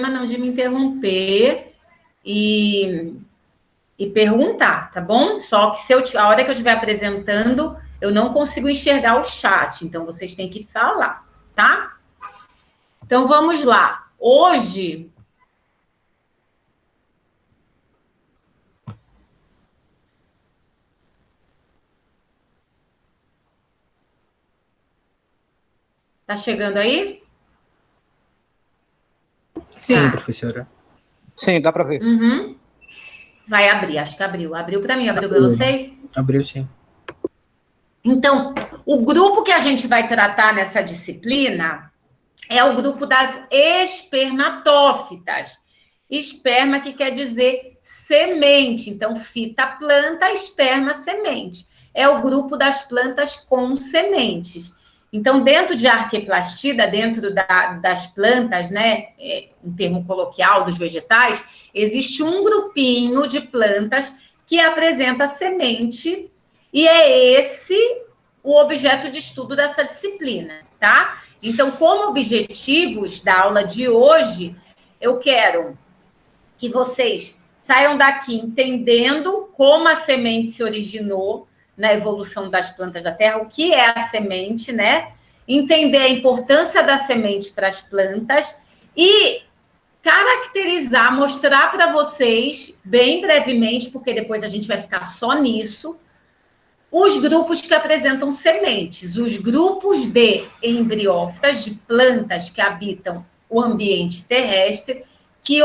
problema não de me interromper e perguntar, tá bom? Só que a hora que eu estiver apresentando, eu não consigo enxergar o chat, então vocês têm que falar, tá? Então vamos lá. Hoje tá chegando aí? Sim, professora. Sim, dá para ver. Uhum. Vai abrir, acho que abriu. Abriu para mim, abriu para vocês? Abriu, sim. Então, o grupo que a gente vai tratar nessa disciplina é o grupo das espermatófitas. Esperma, que quer dizer semente. Então, fita, planta, esperma, semente. É o grupo das plantas com sementes. Então, dentro de arqueplastida, dentro das plantas, né, em termo coloquial, dos vegetais, existe um grupinho de plantas que apresenta semente, e é esse o objeto de estudo dessa disciplina, tá? Então, como objetivos da aula de hoje, eu quero que vocês saiam daqui entendendo como a semente se originou na evolução das plantas da Terra, o que é a semente, né? Entender a importância da semente para as plantas e caracterizar, mostrar para vocês, bem brevemente, porque depois a gente vai ficar só nisso, os grupos que apresentam sementes, os grupos de embriófitas, de plantas que habitam o ambiente terrestre, que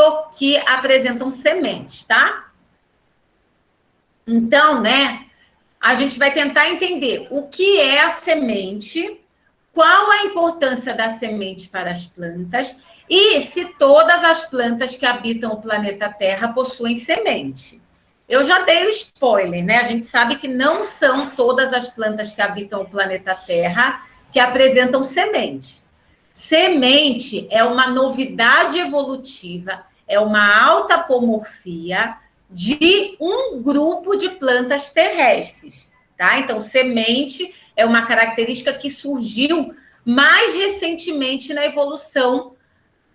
apresentam sementes, tá? Então, né, a gente vai tentar entender o que é a semente, qual a importância da semente para as plantas e se todas as plantas que habitam o planeta Terra possuem semente. Eu já dei o spoiler, né? A gente sabe que não são todas as plantas que habitam o planeta Terra que apresentam semente. Semente é uma novidade evolutiva, é uma autapomorfia de um grupo de plantas terrestres, tá? Então, semente é uma característica que surgiu mais recentemente na evolução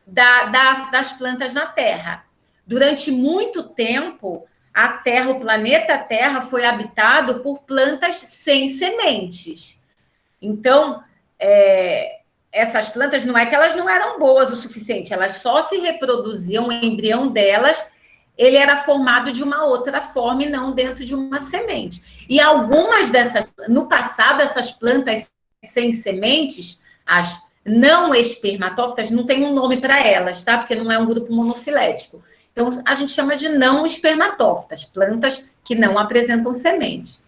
das plantas na Terra. Durante muito tempo, a Terra, o planeta Terra, foi habitado por plantas sem sementes. Então, essas plantas não é que elas não eram boas o suficiente, elas só se reproduziam, o embrião delas, ele era formado de uma outra forma e não dentro de uma semente. E algumas dessas, no passado, essas plantas sem sementes, as não espermatófitas, não tem um nome para elas, tá? Porque não é um grupo monofilético. Então, a gente chama de não espermatófitas, plantas que não apresentam semente.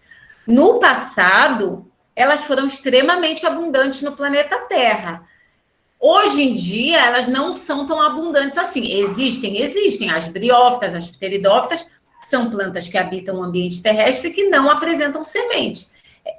No passado, elas foram extremamente abundantes no planeta Terra. Hoje em dia, elas não são tão abundantes assim. Existem as briófitas, as pteridófitas, são plantas que habitam o ambiente terrestre e que não apresentam semente.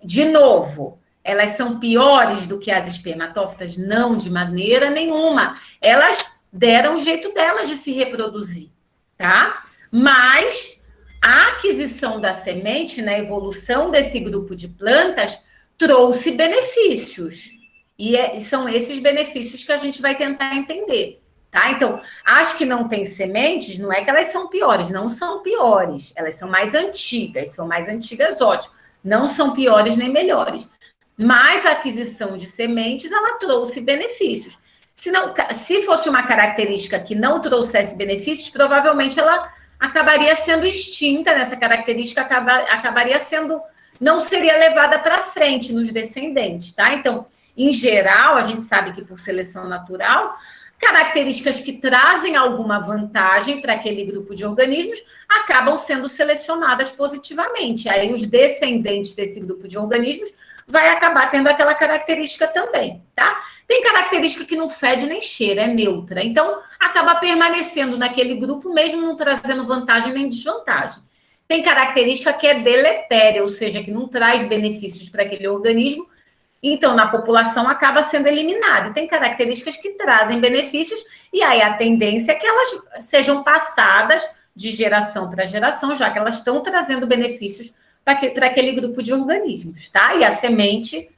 De novo, elas são piores do que as espermatófitas? Não, de maneira nenhuma. Elas deram o jeito delas de se reproduzir, tá? Mas a aquisição da semente, na evolução desse grupo de plantas, trouxe benefícios. E são esses benefícios que a gente vai tentar entender, tá? Então, as que não têm sementes, não é que elas são piores, não são piores. Elas são mais antigas, ótimo. Não são piores nem melhores. Mas a aquisição de sementes, ela trouxe benefícios. Se fosse uma característica que não trouxesse benefícios, provavelmente ela acabaria sendo extinta, nessa característica acabaria sendo, não seria levada para frente nos descendentes, tá? Então, em geral, a gente sabe que por seleção natural, características que trazem alguma vantagem para aquele grupo de organismos acabam sendo selecionadas positivamente. Aí os descendentes desse grupo de organismos vai acabar tendo aquela característica também, tá? Tem característica que não fede nem cheira, é neutra. Então, acaba permanecendo naquele grupo, mesmo não trazendo vantagem nem desvantagem. Tem característica que é deletéria, ou seja, que não traz benefícios para aquele organismo, então, na população, acaba sendo eliminada. E tem características que trazem benefícios, e aí a tendência é que elas sejam passadas de geração para geração, já que elas estão trazendo benefícios para aquele grupo de organismos, tá? E a semente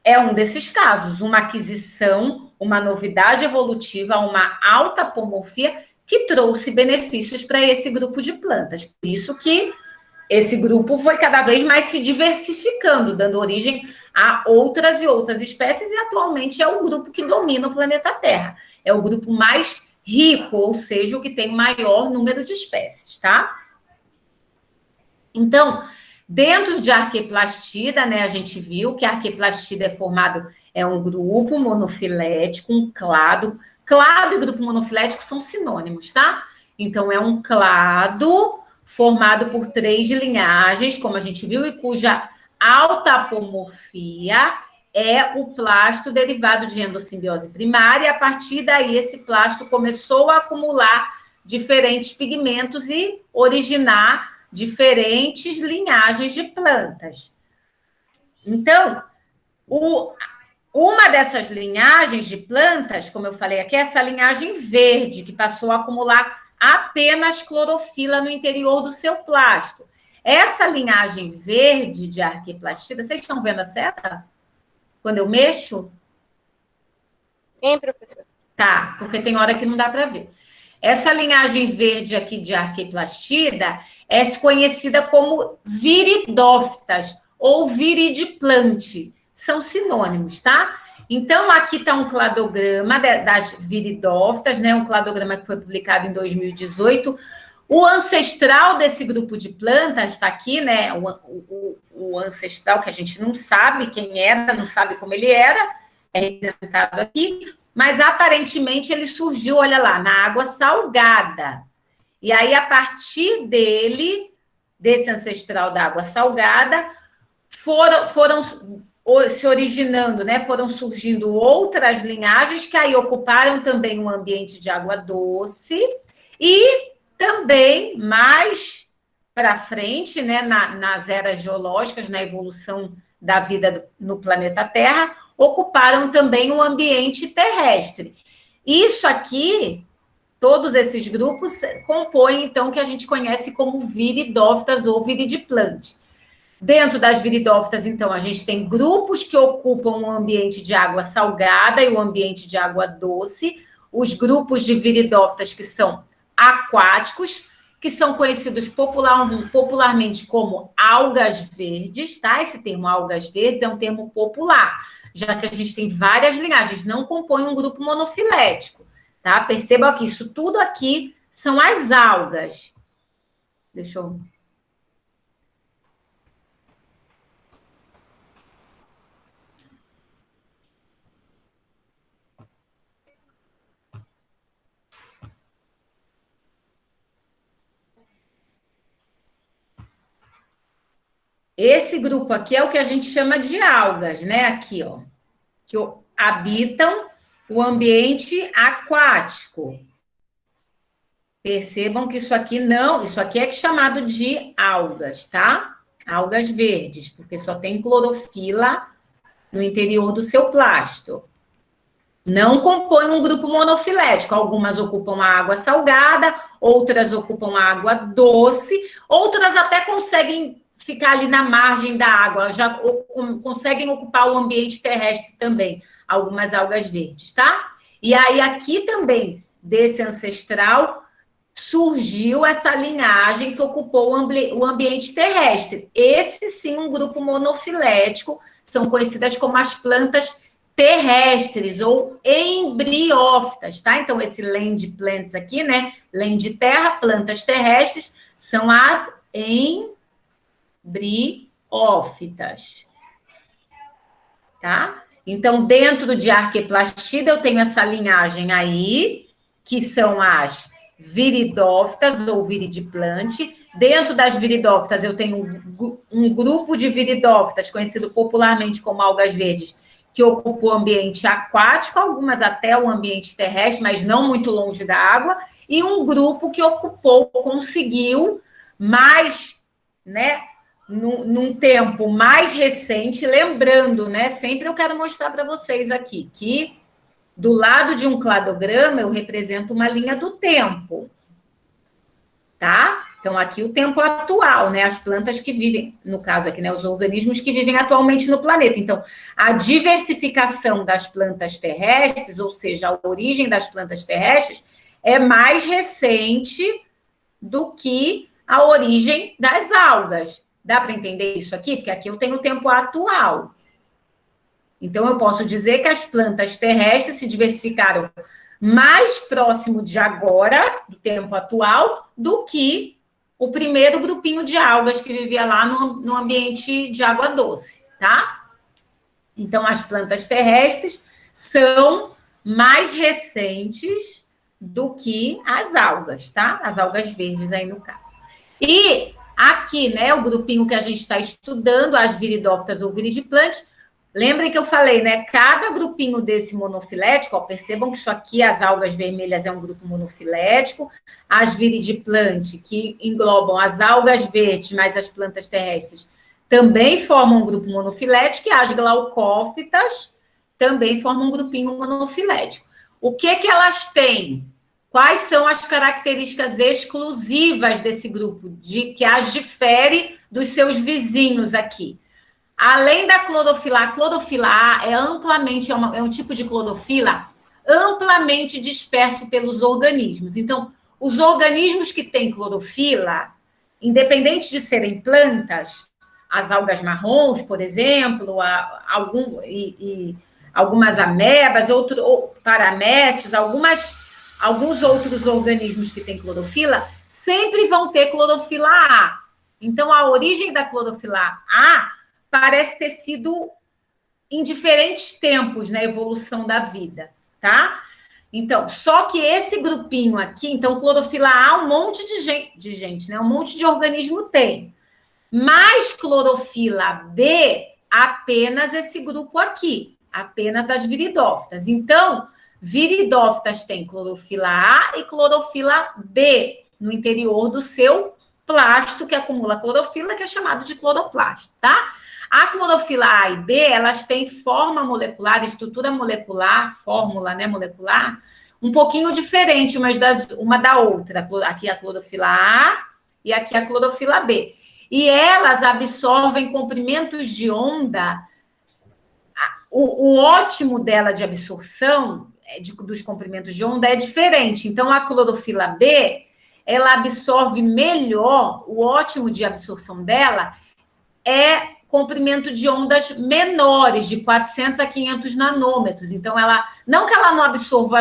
é um desses casos, uma aquisição, uma novidade evolutiva, uma alta apomorfia que trouxe benefícios para esse grupo de plantas. Por isso que esse grupo foi cada vez mais se diversificando, dando origem a outras e outras espécies, e atualmente é o grupo que domina o planeta Terra. É o grupo mais rico, ou seja, o que tem o maior número de espécies, tá? Então, dentro de Arqueplastida, né, a gente viu que a Arqueplastida é um grupo monofilético, um clado. Clado e grupo monofilético são sinônimos, tá? Então, é um clado formado por 3 linhagens, como a gente viu, e cuja alta apomorfia é o plasto derivado de endossimbiose primária, e a partir daí esse plasto começou a acumular diferentes pigmentos e originar diferentes linhagens de plantas. Então, uma dessas linhagens de plantas, como eu falei aqui, é essa linhagem verde, que passou a acumular apenas clorofila no interior do seu plasto. Essa linhagem verde de Arqueplastida, vocês estão vendo a seta? Quando eu mexo? Sim, professor. Tá, porque tem hora que não dá para ver. Essa linhagem verde aqui de Arqueplastida é conhecida como viridófitas ou viridiplante. São sinônimos, tá? Então, aqui está um cladograma das viridófitas, né? Um cladograma que foi publicado em 2018. O ancestral desse grupo de plantas está aqui, né? O ancestral, que a gente não sabe quem era, não sabe como ele era, é representado aqui, mas aparentemente ele surgiu, olha lá, na água salgada. E aí, a partir desse ancestral da água salgada, foram se originando, né? Foram surgindo outras linhagens que aí ocuparam também um ambiente de água doce e também mais para frente, né? Nas eras geológicas, na evolução da vida no planeta Terra, ocuparam também o ambiente terrestre. Isso aqui, todos esses grupos compõem, então, o que a gente conhece como viridófitas ou viridiplante. Dentro das viridófitas, então, a gente tem grupos que ocupam o ambiente de água salgada e o ambiente de água doce, os grupos de viridófitas que são aquáticos, que são conhecidos popularmente como algas verdes, tá? Esse termo algas verdes é um termo popular, já que a gente tem várias linhagens, não compõe um grupo monofilético, tá? Percebam que isso tudo aqui são as algas. Deixa eu... Esse grupo aqui é o que a gente chama de algas, né? Aqui, ó, que habitam o ambiente aquático. Percebam que isso aqui é chamado de algas, tá? Algas verdes, porque só tem clorofila no interior do seu plasto. Não compõe um grupo monofilético. Algumas ocupam a água salgada, outras ocupam a água doce, outras até conseguem ficar ali na margem da água, já conseguem ocupar o ambiente terrestre também, algumas algas verdes, tá? E aí, aqui também, desse ancestral, surgiu essa linhagem que ocupou o ambiente terrestre. Esse, sim, um grupo monofilético, são conhecidas como as plantas terrestres ou embriófitas, tá? Então, esse land plants aqui, né? Land terra, plantas terrestres, são as embriófitas, tá? Então, dentro de Arqueplastida, eu tenho essa linhagem aí, que são as viridófitas ou viridiplante. Dentro das viridófitas, eu tenho um grupo de viridófitas, conhecido popularmente como algas verdes, que ocupa o ambiente aquático, algumas até o ambiente terrestre, mas não muito longe da água, e um grupo que conseguiu mais, né, num tempo mais recente, lembrando, né, sempre eu quero mostrar para vocês aqui, que do lado de um cladograma eu represento uma linha do tempo, tá? Então, aqui o tempo atual, né? As plantas que vivem, no caso aqui, né? Os organismos que vivem atualmente no planeta. Então, a diversificação das plantas terrestres, ou seja, a origem das plantas terrestres, é mais recente do que a origem das algas. Dá para entender isso aqui? Porque aqui eu tenho o tempo atual. Então, eu posso dizer que as plantas terrestres se diversificaram mais próximo de agora, do tempo atual, do que o primeiro grupinho de algas que vivia lá no ambiente de água doce, tá? Então, as plantas terrestres são mais recentes do que as algas, tá? As algas verdes aí no caso. E aqui, né, o grupinho que a gente está estudando, as viridófitas ou viridiplantes, lembrem que eu falei, né? Cada grupinho desse monofilético, ó, percebam que isso aqui, as algas vermelhas, é um grupo monofilético, as viridiplantes, que englobam as algas verdes, mais as plantas terrestres, também formam um grupo monofilético, e as glaucófitas também formam um grupinho monofilético. O que elas têm? Quais são as características exclusivas desse grupo, que as difere dos seus vizinhos aqui? Além da clorofila, a clorofila A é amplamente, é um tipo de clorofila amplamente disperso pelos organismos. Então, os organismos que têm clorofila, independente de serem plantas, as algas marrons, por exemplo, algumas amebas, paramécios, alguns outros organismos que têm clorofila, sempre vão ter clorofila A. Então, a origem da clorofila A parece ter sido em diferentes tempos na evolução da vida, tá? Então, só que esse grupinho aqui, então, clorofila A, um monte de gente, né? Um monte de organismo tem. Mas clorofila B, apenas esse grupo aqui, apenas as viridófitas. Então, viridófitas têm clorofila A e clorofila B no interior do seu plasto, que acumula clorofila, que é chamado de cloroplasto, tá? A clorofila A e B, elas têm forma molecular, estrutura molecular, fórmula, né, molecular, um pouquinho diferente uma da outra. Aqui a clorofila A e aqui a clorofila B. E elas absorvem comprimentos de onda. O ótimo dela de absorção dos comprimentos de onda é diferente. Então, a clorofila B, ela absorve melhor, o ótimo de absorção dela é comprimento de ondas menores, de 400 a 500 nanômetros. Então, não que ela não absorva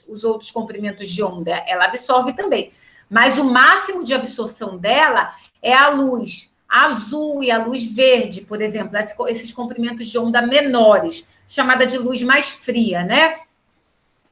os outros comprimentos de onda, ela absorve também. Mas o máximo de absorção dela é a luz azul e a luz verde, por exemplo, esses comprimentos de onda menores, chamada de luz mais fria, né?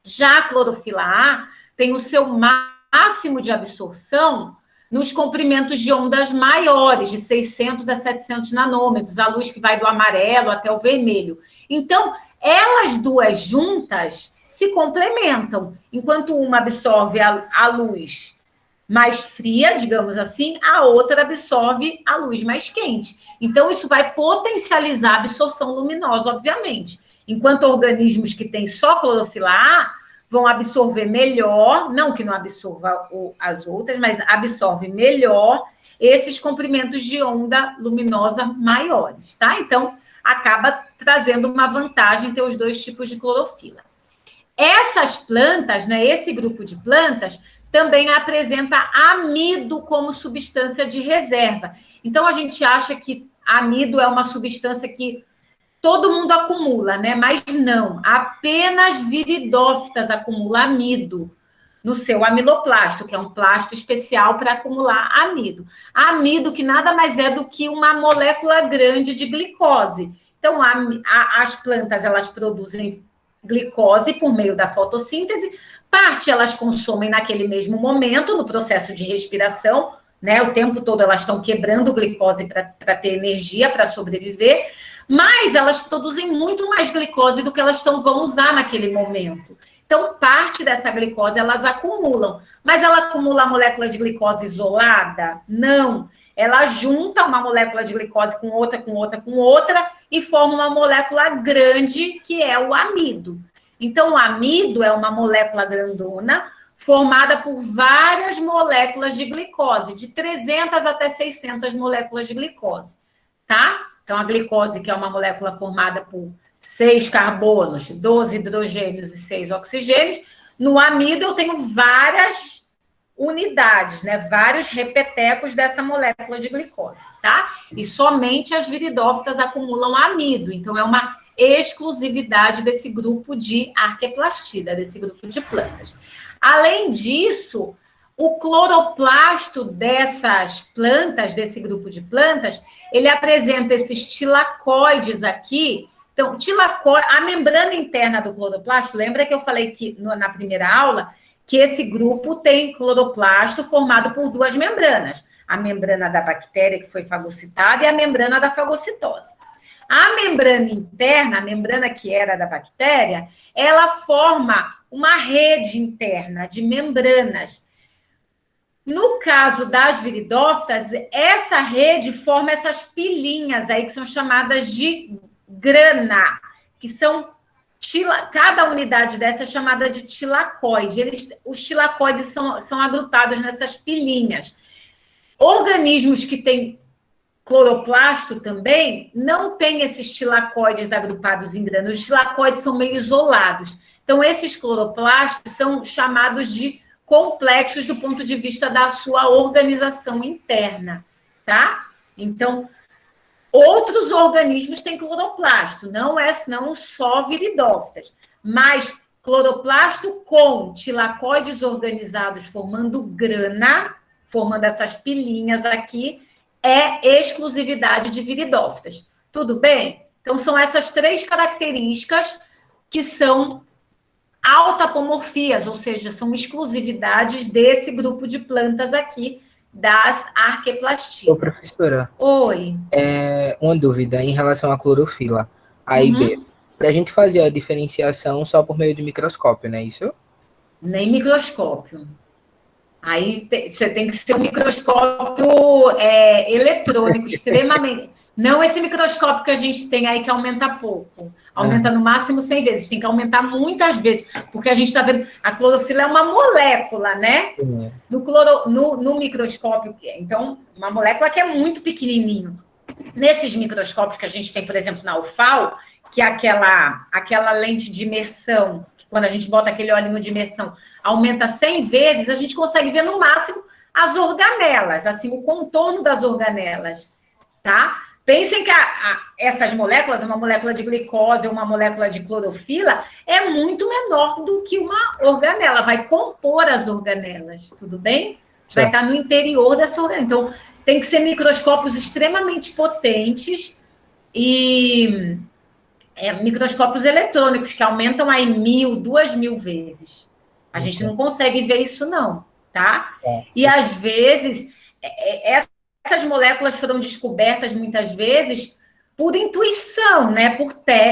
Já a clorofila A tem o seu máximo de absorção nos comprimentos de ondas maiores, de 600 a 700 nanômetros, a luz que vai do amarelo até o vermelho. Então, elas duas juntas se complementam. Enquanto uma absorve a luz mais fria, digamos assim, a outra absorve a luz mais quente. Então, isso vai potencializar a absorção luminosa, obviamente. Enquanto organismos que têm só clorofila A vão absorver melhor, não que não absorva as outras, mas absorve melhor esses comprimentos de onda luminosa maiores, tá? Então, acaba trazendo uma vantagem ter os dois tipos de clorofila. Essas plantas, né, esse grupo de plantas, também apresenta amido como substância de reserva. Então, a gente acha que amido é uma substância que todo mundo acumula, né? Mas não, apenas viridófitas acumulam amido no seu amiloplasto, que é um plasto especial para acumular amido. Amido que nada mais é do que uma molécula grande de glicose. Então, as plantas, elas produzem glicose por meio da fotossíntese, parte elas consomem naquele mesmo momento, no processo de respiração, né? O tempo todo elas estão quebrando glicose para ter energia, para sobreviver, mas elas produzem muito mais glicose do que elas vão usar naquele momento. Então, parte dessa glicose elas acumulam. Mas ela acumula a molécula de glicose isolada? Não. Ela junta uma molécula de glicose com outra, com outra, com outra e forma uma molécula grande, que é o amido. Então, o amido é uma molécula grandona formada por várias moléculas de glicose, de 300 até 600 moléculas de glicose, tá? Então, a glicose, que é uma molécula formada por 6 carbonos, 12 hidrogênios e 6 oxigênios. No amido, eu tenho várias unidades, né? Vários repetecos dessa molécula de glicose, tá? E somente as viridófitas acumulam amido. Então, é uma exclusividade desse grupo de arqueplastida, desse grupo de plantas. Além disso, o cloroplasto dessas plantas, desse grupo de plantas, ele apresenta esses tilacoides aqui. Então, a membrana interna do cloroplasto, lembra que eu falei que na primeira aula que esse grupo tem cloroplasto formado por duas membranas, a membrana da bactéria, que foi fagocitada, e a membrana da fagocitose. A membrana interna, a membrana que era da bactéria, ela forma uma rede interna de membranas. No caso das viridófitas, essa rede forma essas pilinhas aí, que são chamadas de grana, que são cada unidade dessa é chamada de tilacoide. Os tilacoides são agrupados nessas pilinhas. Organismos que têm cloroplasto também não têm esses tilacoides agrupados em granas. Os tilacoides são meio isolados. Então, esses cloroplastos são chamados de complexos do ponto de vista da sua organização interna, tá? Então, outros organismos têm cloroplasto, não só viridófitas, mas cloroplasto com tilacoides organizados formando grana, formando essas pilinhas aqui, é exclusividade de viridófitas. Tudo bem? Então, são essas 3 características que são autapomorfias, ou seja, são exclusividades desse grupo de plantas aqui, das arqueplastias. Ô, professora. Oi. Uma dúvida em relação à clorofila, A e B. Para a gente fazer a diferenciação só por meio de microscópio, não é isso? Nem microscópio. Aí você tem que ser um microscópio eletrônico, extremamente... Não esse microscópio que a gente tem aí que aumenta pouco. Aumenta no máximo 100 vezes. Tem que aumentar muitas vezes, porque a gente está vendo... A clorofila é uma molécula, né? No microscópio, então, uma molécula que é muito pequenininho. Nesses microscópios que a gente tem, por exemplo, na UFAL, que é aquela lente de imersão, que quando a gente bota aquele olhinho de imersão, aumenta 100 vezes, a gente consegue ver no máximo as organelas, assim, o contorno das organelas, tá? Pensem que essas moléculas, uma molécula de glicose ou uma molécula de clorofila, é muito menor do que uma organela, vai compor as organelas, tudo bem? Vai estar no interior dessa organela. Então, tem que ser microscópios extremamente potentes e microscópios eletrônicos, que aumentam aí 1.000, 2.000 vezes. A gente não consegue ver isso, não, tá? E, às vezes, essas moléculas foram descobertas, muitas vezes, por intuição, né?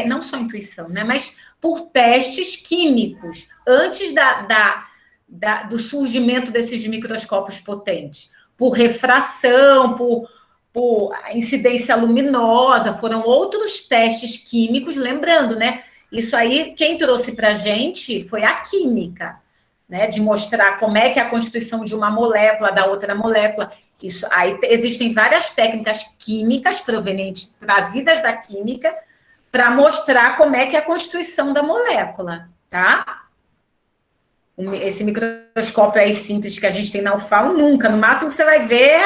Não só intuição, né? Mas por testes químicos, antes do surgimento desses microscópios potentes. Por refração, por incidência luminosa, foram outros testes químicos, lembrando, né? Isso aí, quem trouxe para a gente foi a química, né? De mostrar como é que é a constituição de uma molécula, da outra molécula. Isso aí existem várias técnicas químicas provenientes, trazidas da química, para mostrar como é que é a constituição da molécula, tá? Esse microscópio aí simples que a gente tem na UFAL, nunca. No máximo que você vai ver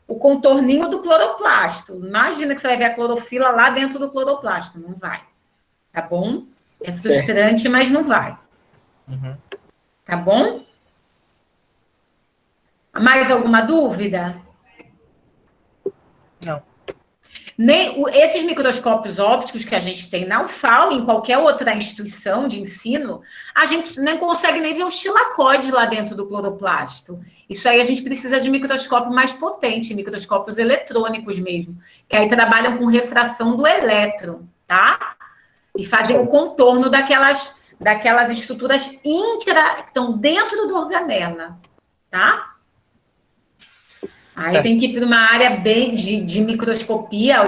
o contorninho do cloroplasto. Imagina que você vai ver a clorofila lá dentro do cloroplasto. Não vai. Tá bom? É frustrante, mas não vai. Tá bom? Mais alguma dúvida? Não. Esses microscópios ópticos que a gente tem na UFAL, em qualquer outra instituição de ensino, a gente não consegue nem ver os tilacoides lá dentro do cloroplasto. Isso aí a gente precisa de microscópio mais potente, microscópios eletrônicos mesmo, que aí trabalham com refração do elétron, tá? E fazem o contorno daquelas estruturas que estão dentro do organela, tá? Aí tem que ir para uma área bem de microscopia,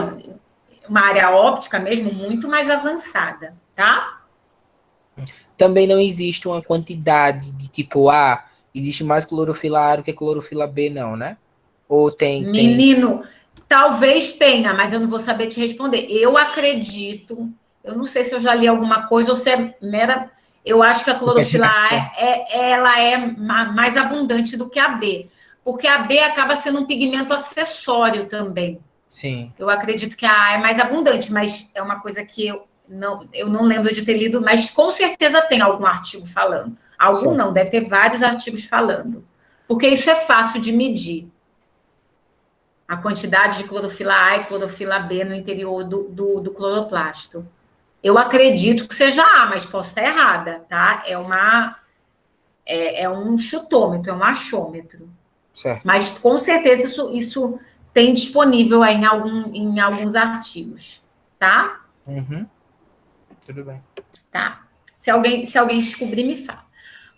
uma área óptica mesmo, muito mais avançada, tá? também não existe uma quantidade de tipo, existe mais clorofila A do que clorofila B, não, né? Ou tem... Menino, talvez tenha, mas eu não vou saber te responder. Eu acredito, eu não sei se eu já li alguma coisa ou se é mera. Eu acho que a clorofila A ela é mais abundante do que a B, porque a B acaba sendo um pigmento acessório também. Sim. Eu acredito que a A é mais abundante, mas é uma coisa que eu não lembro de ter lido, mas com certeza tem algum artigo falando. Algum Sim. não, deve ter vários artigos falando. Porque isso é fácil de medir. A quantidade de clorofila A e clorofila B no interior do cloroplasto. Eu acredito que seja A, mas posso estar errada, tá? É um chutômetro, é um achômetro. Certo. Mas com certeza isso tem disponível aí em alguns artigos, tá? Uhum. Tudo bem. Tá. Se alguém descobrir, me fala.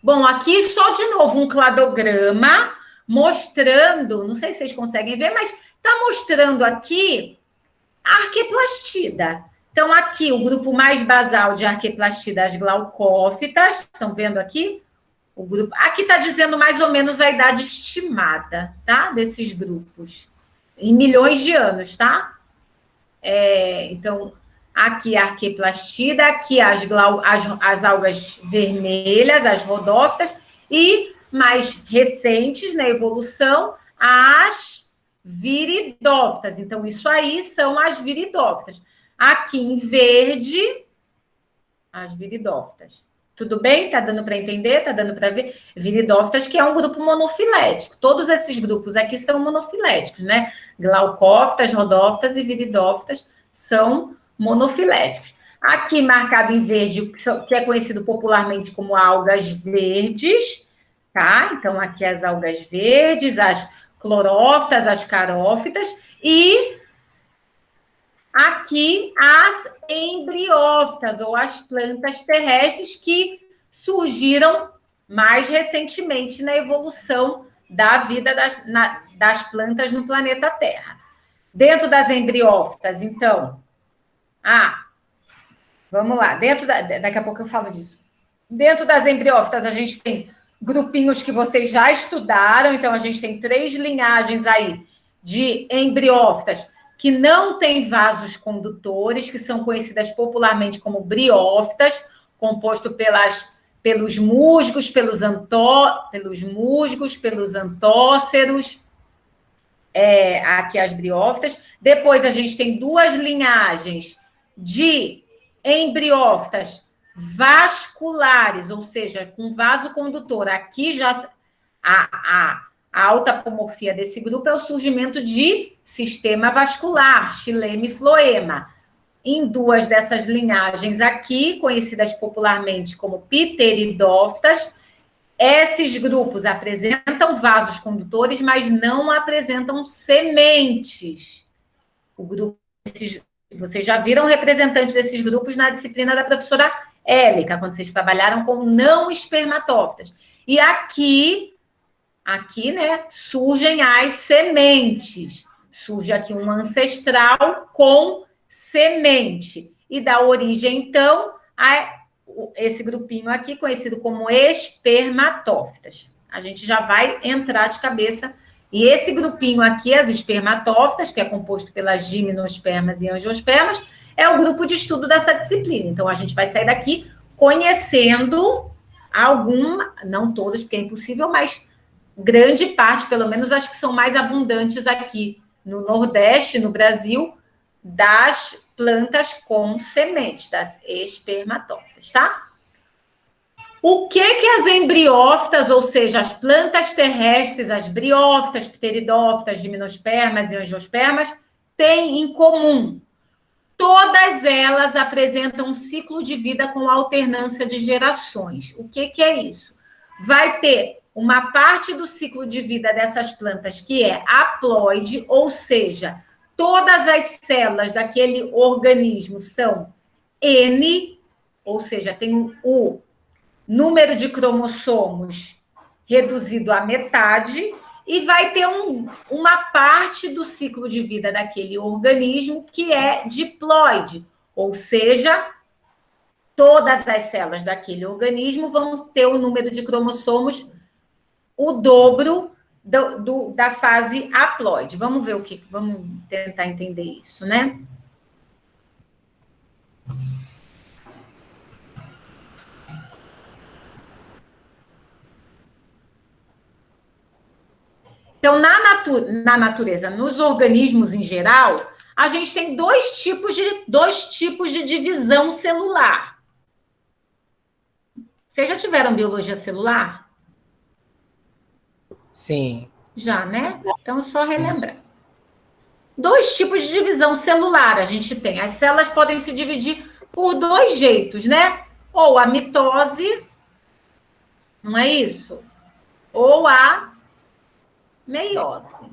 Bom, aqui só de novo um cladograma mostrando, não sei se vocês conseguem ver, mas está mostrando aqui a arqueplastida. Então, aqui o grupo mais basal de arqueplastidas glaucófitas, estão vendo aqui? O grupo. Aqui está dizendo mais ou menos a idade estimada, tá? Desses grupos. Em milhões de anos, tá? Então, aqui a arqueplastida, aqui as algas vermelhas, as rodófitas, e mais recentes na evolução, as viridófitas. Então, isso aí são as viridófitas. Aqui em verde, as viridófitas. Tudo bem? Tá dando para entender? Tá dando para ver? Viridófitas, que é um grupo monofilético. Todos esses grupos aqui são monofiléticos, né? Glaucófitas, rodófitas e viridófitas são monofiléticos. Aqui marcado em verde, que é conhecido popularmente como algas verdes, tá? Então, aqui as algas verdes, as clorófitas, as carófitas e aqui as embriófitas, ou as plantas terrestres que surgiram mais recentemente na evolução da vida das plantas no planeta Terra. Dentro das embriófitas, então, vamos lá, daqui a pouco eu falo disso. Dentro das embriófitas, a gente tem grupinhos que vocês já estudaram, então a gente tem 3 linhagens aí de embriófitas que não têm vasos condutores, que são conhecidas popularmente como briófitas, composto pelos musgos, pelos antóceros, aqui as briófitas. Depois a gente tem 2 linhagens de embriófitas vasculares, ou seja, com vaso condutor. Aqui já a autapomorfia desse grupo é o surgimento de sistema vascular, xilema e floema. Em 2 dessas linhagens aqui, conhecidas popularmente como pteridófitas, esses grupos apresentam vasos condutores, mas não apresentam sementes. Vocês já viram representantes desses grupos na disciplina da professora Élica, quando vocês trabalharam com não espermatófitas. E aqui, né, surgem as sementes. Surge aqui um ancestral com semente. E dá origem, então, a esse grupinho aqui, conhecido como espermatófitas. A gente já vai entrar de cabeça. E esse grupinho aqui, as espermatófitas, que é composto pelas gimnospermas e angiospermas, é o grupo de estudo dessa disciplina. Então, a gente vai sair daqui conhecendo não todas, porque é impossível, mas grande parte, pelo menos as que são mais abundantes aqui no Nordeste, no Brasil, das plantas com sementes, das espermatófitas, tá? O que as embriófitas, ou seja, as plantas terrestres, as briófitas, pteridófitas, gimnospermas e angiospermas, têm em comum? Todas elas apresentam um ciclo de vida com alternância de gerações. O que é isso? Vai ter uma parte do ciclo de vida dessas plantas que é haploide, ou seja, todas as células daquele organismo são N, ou seja, tem o número de cromossomos reduzido à metade, e vai ter uma parte do ciclo de vida daquele organismo que é diploide, ou seja, todas as células daquele organismo vão ter o número de cromossomos o dobro da fase haploide. Vamos ver vamos tentar entender isso, né? Então, na natureza, nos organismos em geral, a gente tem dois tipos de divisão celular. Vocês já tiveram biologia celular? Sim. Já, né? Então, só relembrar. Dois tipos de divisão celular a gente tem. As células podem se dividir por dois jeitos, né? Ou a mitose, não é isso? Ou a meiose.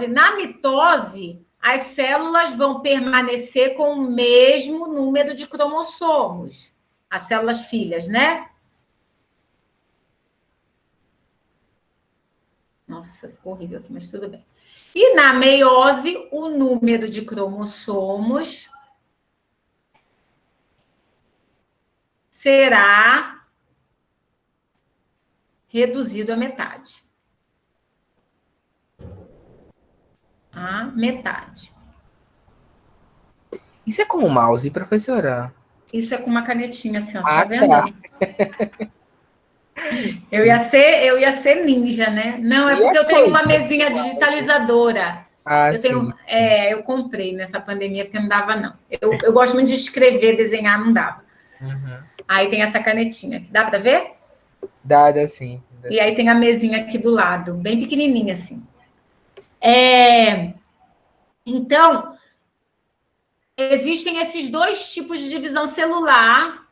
Na mitose, as células vão permanecer com o mesmo número de cromossomos. As células filhas, né? Nossa, ficou horrível aqui, mas tudo bem. E na meiose, o número de cromossomos será reduzido à metade. A metade. Isso é com o mouse, professora? Isso é com uma canetinha assim, ó, Ah, tá vendo? tá. Eu ia ser ninja, né? Não, é porque eu tenho uma mesinha digitalizadora. Ah, sim. sim. Eu comprei nessa pandemia porque não dava, não. Eu gosto muito de escrever, desenhar, não dava. Uhum. Aí tem essa canetinha aqui. Dá para ver? Dá sim. E aí tem a mesinha aqui do lado, bem pequenininha assim. Então, existem esses dois tipos de divisão celular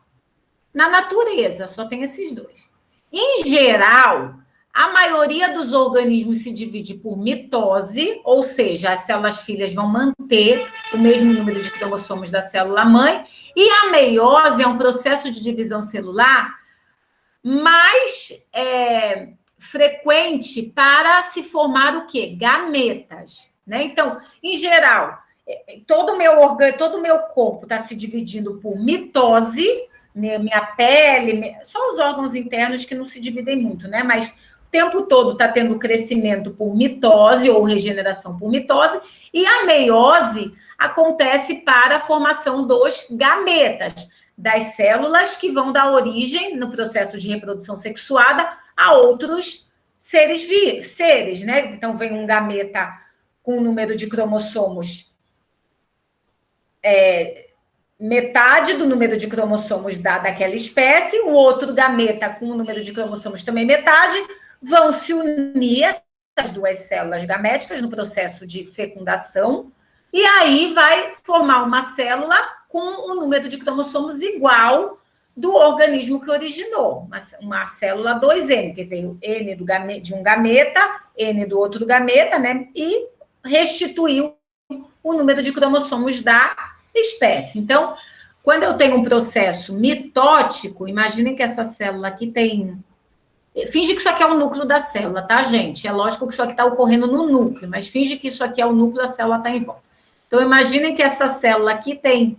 na natureza, só tem esses dois. Em geral, a maioria dos organismos se divide por mitose, ou seja, as células filhas vão manter o mesmo número de cromossomos da célula mãe, e a meiose é um processo de divisão celular mais frequente para se formar o quê? Gametas, né? Então, em geral, todo o meu corpo está se dividindo por mitose, minha pele, só os órgãos internos que não se dividem muito, né? Mas o tempo todo está tendo crescimento por mitose ou regeneração por mitose, e a meiose acontece para a formação dos gametas, das células que vão dar origem, no processo de reprodução sexuada, a outros seres, né? Então, vem um gameta com o número de cromossomos metade do número de cromossomos daquela espécie, o outro gameta com o número de cromossomos também metade, vão se unir essas duas células gaméticas no processo de fecundação, e aí vai formar uma célula com o número de cromossomos igual do organismo que originou, uma célula 2N, que veio N de um gameta, N do outro gameta, né? E restituiu o número de cromossomos da espécie. Então, quando eu tenho um processo mitótico, imaginem que essa célula aqui tem... Finge que isso aqui é o núcleo da célula, tá, gente? É lógico que isso aqui está ocorrendo no núcleo, mas finge que isso aqui é o núcleo, a célula está em volta. Então, imaginem que essa célula aqui tem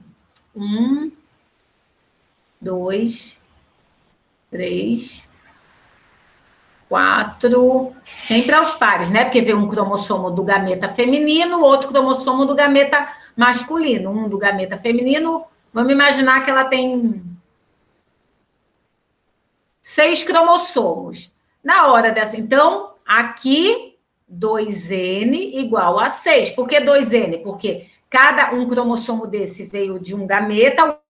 1, 2, 3, 4, sempre aos pares, né? Porque vem um cromossomo do gameta feminino, outro cromossomo do gameta masculino. Um do gameta feminino, vamos imaginar que ela tem 6 cromossomos. Na hora dessa, então, aqui, 2N igual a 6. Por que 2N? Porque cada um cromossomo desse veio de um gameta,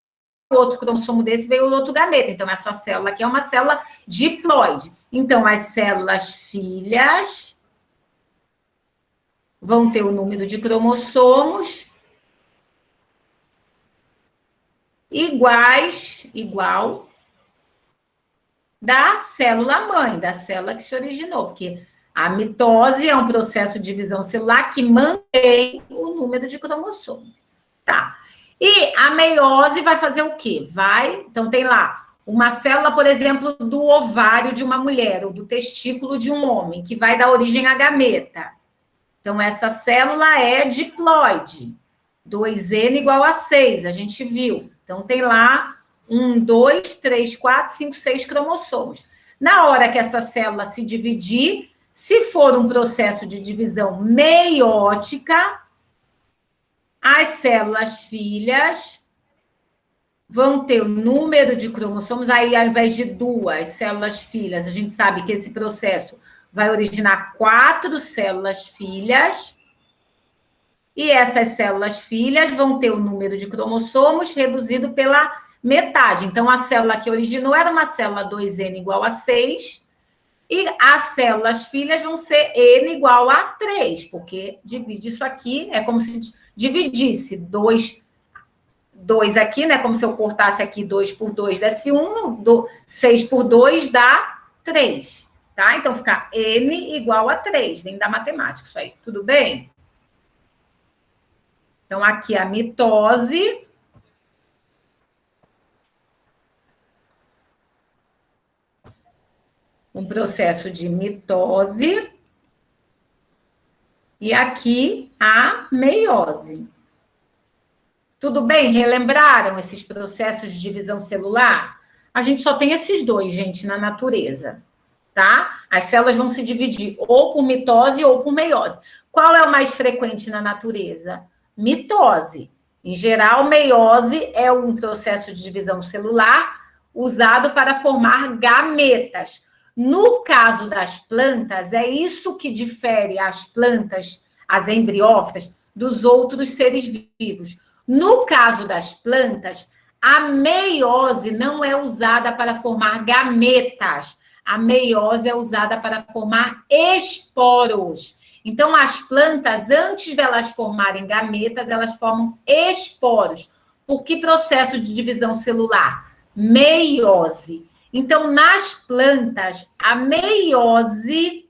o outro cromossomo desse veio do outro gameta. Então, essa célula aqui é uma célula diploide. Então, as células filhas vão ter o número de cromossomos igual da célula mãe, da célula que se originou, porque a mitose é um processo de divisão celular que mantém o número de cromossomos. Tá. E a meiose vai fazer o quê? Então, tem lá uma célula, por exemplo, do ovário de uma mulher, ou do testículo de um homem, que vai dar origem à gameta. Então, essa célula é diploide. 2N igual a 6, a gente viu. Então, tem lá 1, 2, 3, 4, 5, 6 cromossomos. Na hora que essa célula se dividir, se for um processo de divisão meiótica, as células filhas vão ter o número de cromossomos, aí ao invés de 2 células filhas, a gente sabe que esse processo vai originar 4 células filhas, e essas células filhas vão ter o número de cromossomos reduzido pela metade. Então, a célula que originou era uma célula 2N igual a 6, e as células filhas vão ser N igual a 3, porque divide isso aqui, é como se dividisse 2 aqui, né? Como se eu cortasse aqui 2 por 2 desse 1, 6 por 2 dá 3, tá? Então, fica N igual a 3, vem da matemática isso aí, tudo bem? Então, aqui a mitose. Um processo de mitose. E aqui a meiose. Tudo bem? Relembraram esses processos de divisão celular? A gente só tem esses dois, gente, na natureza, tá? As células vão se dividir ou por mitose ou por meiose. Qual é o mais frequente na natureza? Mitose. Em geral, meiose é um processo de divisão celular usado para formar gametas. No caso das plantas, é isso que difere as plantas, as embriófitas, dos outros seres vivos. No caso das plantas, a meiose não é usada para formar gametas. A meiose é usada para formar esporos. Então, as plantas, antes delas formarem gametas, elas formam esporos. Por que processo de divisão celular? Meiose. Então, nas plantas, a meiose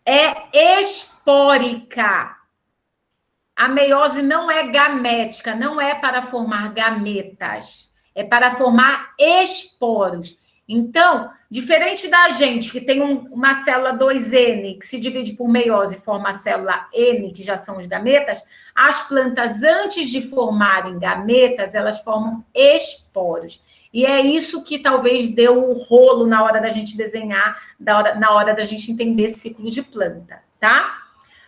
é espórica. A meiose não é gamética, não é para formar gametas, é para formar esporos. Então, diferente da gente, que tem uma célula 2N, que se divide por meiose e forma a célula N, que já são os gametas, as plantas, antes de formarem gametas, elas formam esporos. E é isso que talvez deu o rolo na hora da gente desenhar, na hora da gente entender ciclo de planta, tá?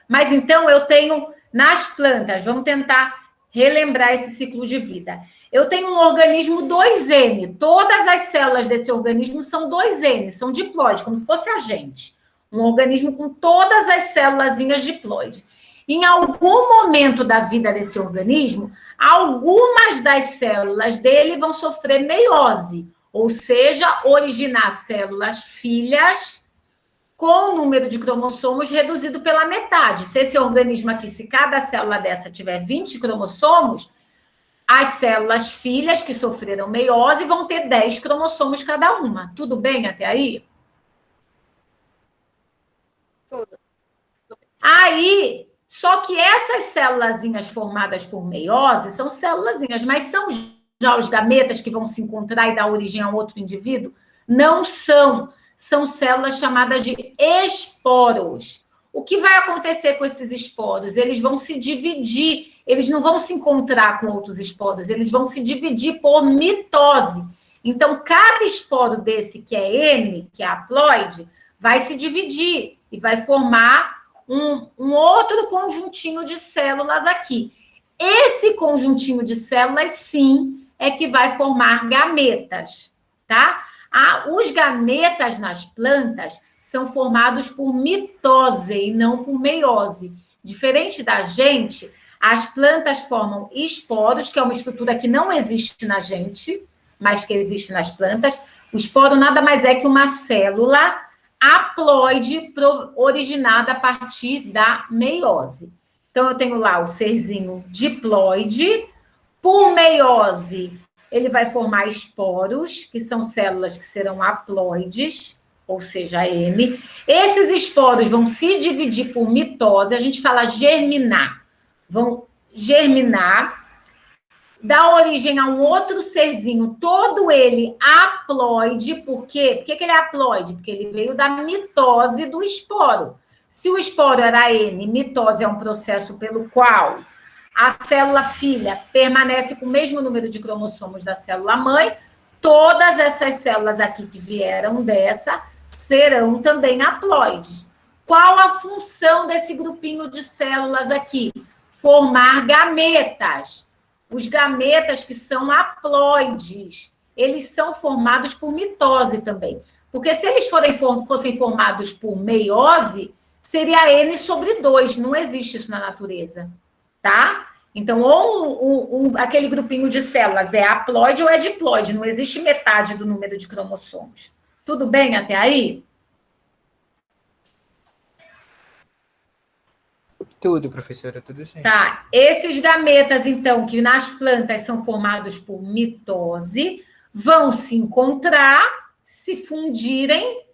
Mas então eu tenho, nas plantas, vamos tentar relembrar esse ciclo de vida. Eu tenho um organismo 2N, todas as células desse organismo são 2N, são diploide, como se fosse a gente. Um organismo com todas as célulazinhas diploide. Em algum momento da vida desse organismo, algumas das células dele vão sofrer meiose, ou seja, originar células filhas com o número de cromossomos reduzido pela metade. Se esse organismo aqui, se cada célula dessa tiver 20 cromossomos, as células filhas que sofreram meiose vão ter 10 cromossomos cada uma. Tudo bem até aí? Tudo. Aí, só que essas célulazinhas formadas por meiose são célulazinhas, mas são já os gametas que vão se encontrar e dar origem a outro indivíduo? Não são. São células chamadas de esporos. O que vai acontecer com esses esporos? Eles vão se dividir, eles não vão se encontrar com outros esporos, eles vão se dividir por mitose. Então, cada esporo desse, que é N, que é haploide, vai se dividir e vai formar um outro conjuntinho de células aqui. Esse conjuntinho de células, sim, é que vai formar gametas, tá? Os gametas nas plantas são formados por mitose e não por meiose. Diferente da gente, as plantas formam esporos, que é uma estrutura que não existe na gente, mas que existe nas plantas. O esporo nada mais é que uma célula haploide originada a partir da meiose. Então, eu tenho lá o serzinho diploide. Por meiose, ele vai formar esporos, que são células que serão haploides, ou seja, N. Esses esporos vão se dividir por mitose, a gente fala germinar. Vão germinar, dar origem a um outro serzinho, todo ele haploide. Por quê? Por que ele é haploide? Porque ele veio da mitose do esporo. Se o esporo era N, mitose é um processo pelo qual a célula filha permanece com o mesmo número de cromossomos da célula mãe, todas essas células aqui que vieram dessa serão também haploides. Qual a função desse grupinho de células aqui? Formar gametas. Os gametas que são haploides, eles são formados por mitose também. Porque se eles fossem formados por meiose, seria N sobre 2, não existe isso na natureza, tá? Então, ou aquele grupinho de células é haploide ou é diploide, não existe metade do número de cromossomos. Tudo bem até aí? Tudo, professora, tudo certo. Tá, esses gametas, então, que nas plantas são formados por mitose, vão se encontrar, se fundirem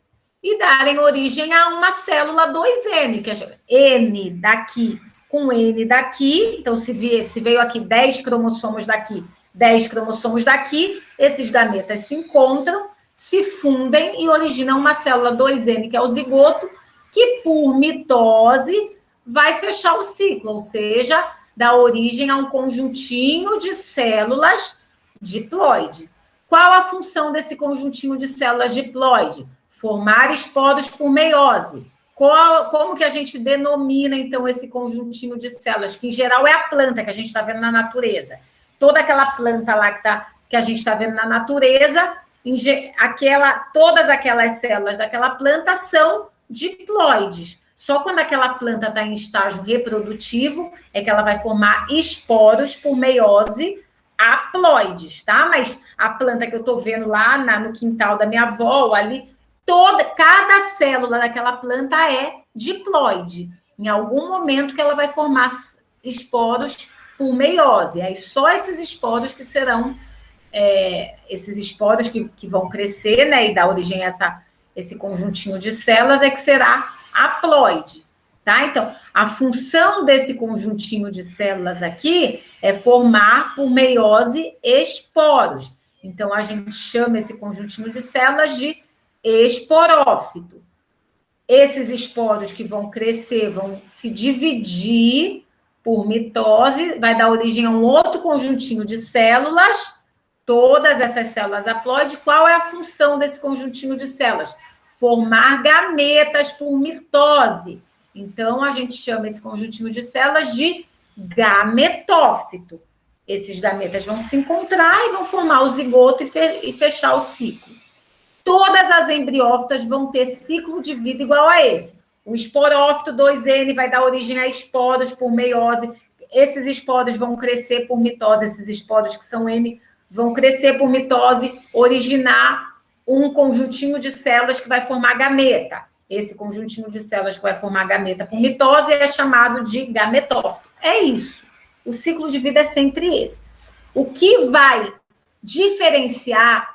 e darem origem a uma célula 2N, que é N daqui com N daqui. Então, se veio aqui 10 cromossomos daqui, 10 cromossomos daqui, esses gametas se encontram, se fundem e originam uma célula 2N, que é o zigoto, que por mitose vai fechar o ciclo, ou seja, dá origem a um conjuntinho de células diploide. Qual a função desse conjuntinho de células diploide? Formar esporos por meiose. Como que a gente denomina, então, esse conjuntinho de células? Que, em geral, é a planta que a gente está vendo na natureza. Toda aquela planta lá que a gente está vendo na natureza, todas aquelas células daquela planta são diploides. Só quando aquela planta está em estágio reprodutivo é que ela vai formar esporos por meiose haploides, tá? Mas a planta que eu estou vendo lá no quintal da minha avó, ali, cada célula daquela planta é diploide. Em algum momento que ela vai formar esporos por meiose. Aí só esses esporos que serão, esses esporos que vão crescer, né, e dar origem a esse conjuntinho de células é que será haploide, tá? Então, a função desse conjuntinho de células aqui é formar por meiose esporos. Então, a gente chama esse conjuntinho de células de esporófito. Esses esporos que vão crescer, vão se dividir por mitose, vai dar origem a um outro conjuntinho de células, todas essas células haploides. Qual é a função desse conjuntinho de células? Formar gametas por mitose. Então, a gente chama esse conjuntinho de células de gametófito. Esses gametas vão se encontrar e vão formar o zigoto e fechar o ciclo. Todas as embriófitas vão ter ciclo de vida igual a esse. O esporófito 2N vai dar origem a esporos por meiose. Esses esporos vão crescer por mitose. Esses esporos que são N vão crescer por mitose, originar um conjuntinho de células que vai formar gameta. Esse conjuntinho de células que vai formar gameta por mitose é chamado de gametófito. É isso. O ciclo de vida é sempre esse. O que vai diferenciar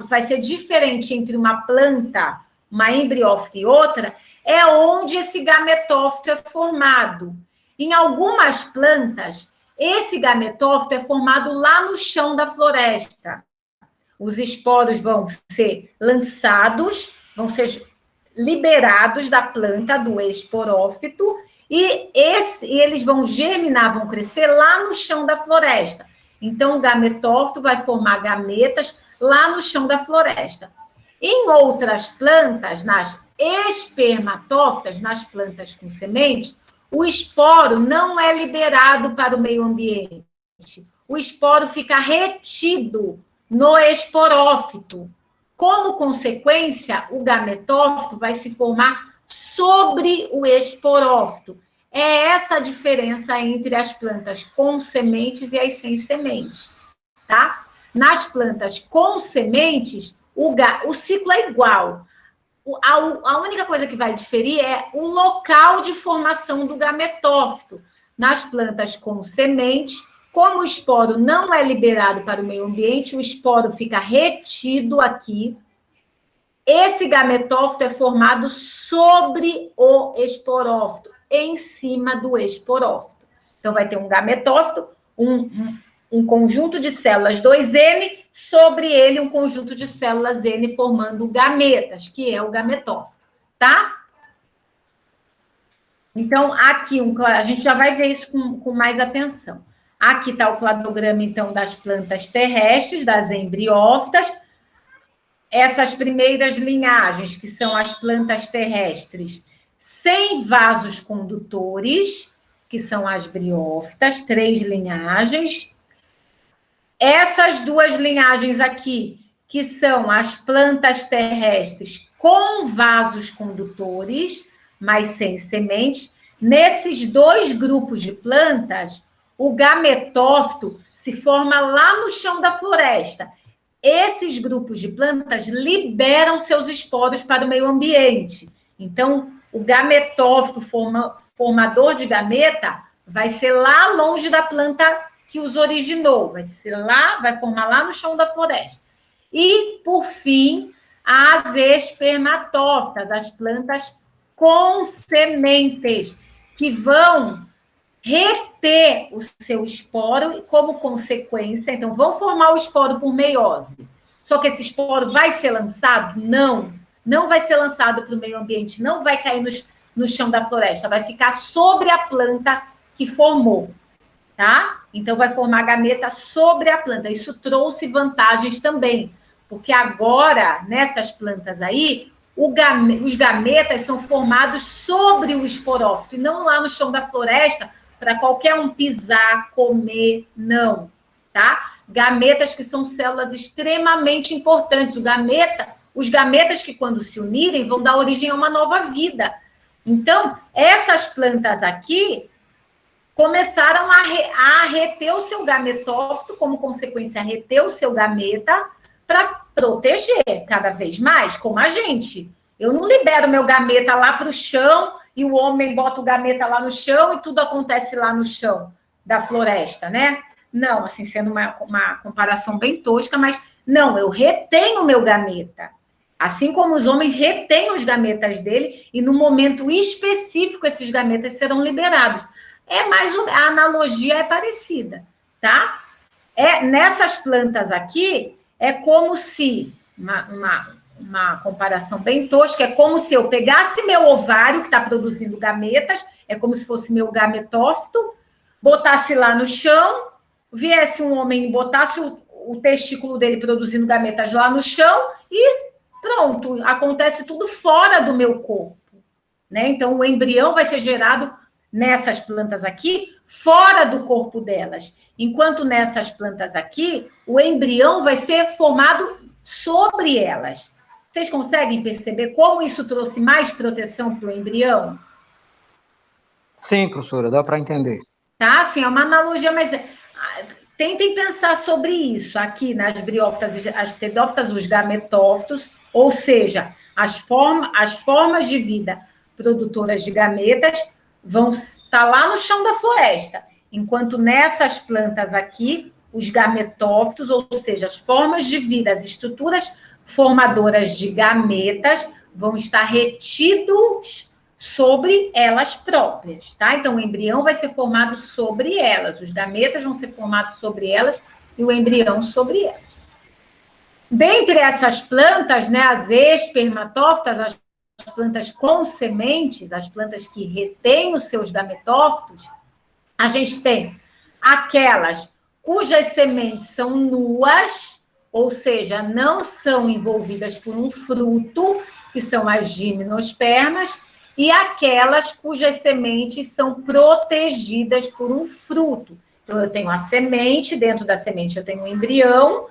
vai ser diferente entre uma planta, uma embriófita e outra, é onde esse gametófito é formado. Em algumas plantas, esse gametófito é formado lá no chão da floresta. Os esporos vão ser lançados, vão ser liberados da planta, do esporófito, e eles vão germinar, vão crescer lá no chão da floresta. Então, o gametófito vai formar gametas lá no chão da floresta. Em outras plantas, nas espermatófitas, nas plantas com semente, o esporo não é liberado para o meio ambiente. O esporo fica retido no esporófito. Como consequência, o gametófito vai se formar sobre o esporófito. É essa a diferença entre as plantas com sementes e as sem sementes, tá? Nas plantas com sementes, o ciclo é igual. A única coisa que vai diferir é o local de formação do gametófito. Nas plantas com semente, como o esporo não é liberado para o meio ambiente, o esporo fica retido aqui. Esse gametófito é formado sobre o esporófito, em cima do esporófito. Então, vai ter um gametófito, um conjunto de células 2N, sobre ele um conjunto de células N formando gametas, que é o gametófito, tá? Então, aqui, a gente já vai ver isso com mais atenção. Aqui está o cladograma, então, das plantas terrestres, das embriófitas. Essas primeiras linhagens, que são as plantas terrestres, sem vasos condutores, que são as briófitas, 3 linhagens. Essas 2 linhagens aqui, que são as plantas terrestres com vasos condutores, mas sem sementes. Nesses 2 grupos de plantas, o gametófito se forma lá no chão da floresta. Esses grupos de plantas liberam seus esporos para o meio ambiente. Então, o gametófito formador de gameta vai ser lá longe da planta que os originou, vai formar lá no chão da floresta. E, por fim, as espermatófitas, as plantas com sementes, que vão reter o seu esporo e, como consequência, então, vão formar o esporo por meiose. Só que esse esporo vai ser lançado? Não vai ser lançado para o meio ambiente, não vai cair no chão da floresta, vai ficar sobre a planta que formou, tá? Então, vai formar gameta sobre a planta. Isso trouxe vantagens também, porque agora, nessas plantas aí, os gametas são formados sobre o esporófito, e não lá no chão da floresta, para qualquer um pisar, comer, não, tá? Gametas que são células extremamente importantes. Os gametas que, quando se unirem, vão dar origem a uma nova vida. Então, essas plantas aqui começaram a reter o seu gametófito, como consequência, a reter o seu gameta para proteger cada vez mais, como a gente. Eu não libero meu gameta lá para o chão e o homem bota o gameta lá no chão e tudo acontece lá no chão da floresta, né? Não, assim, sendo uma comparação bem tosca, mas não, eu retenho o meu gameta. Assim como os homens retêm os gametas dele e, no momento específico, esses gametas serão liberados. A analogia é parecida, tá? Nessas plantas aqui, é como se, uma comparação bem tosca, é como se eu pegasse meu ovário, que está produzindo gametas, é como se fosse meu gametófito, botasse lá no chão, viesse um homem e botasse o testículo dele produzindo gametas lá no chão e pronto, acontece tudo fora do meu corpo, né? Então, o embrião vai ser gerado nessas plantas aqui, fora do corpo delas. Enquanto nessas plantas aqui, o embrião vai ser formado sobre elas. Vocês conseguem perceber como isso trouxe mais proteção para o embrião? Sim, professora, dá para entender. Tá, assim, é uma analogia, mas tentem pensar sobre isso aqui nas briófitas, as pteridófitas, os gametófitos, ou seja, as formas de vida produtoras de gametas vão estar lá no chão da floresta, enquanto nessas plantas aqui, os gametófitos, ou seja, as formas de vida, as estruturas formadoras de gametas, vão estar retidos sobre elas próprias, tá? Então, o embrião vai ser formado sobre elas, os gametas vão ser formados sobre elas e o embrião sobre elas. Dentre essas plantas, né, as espermatófitas, as plantas com sementes, as plantas que retêm os seus gametófitos, a gente tem aquelas cujas sementes são nuas, ou seja, não são envolvidas por um fruto, que são as gimnospermas, e aquelas cujas sementes são protegidas por um fruto. Então, eu tenho a semente, dentro da semente eu tenho um embrião.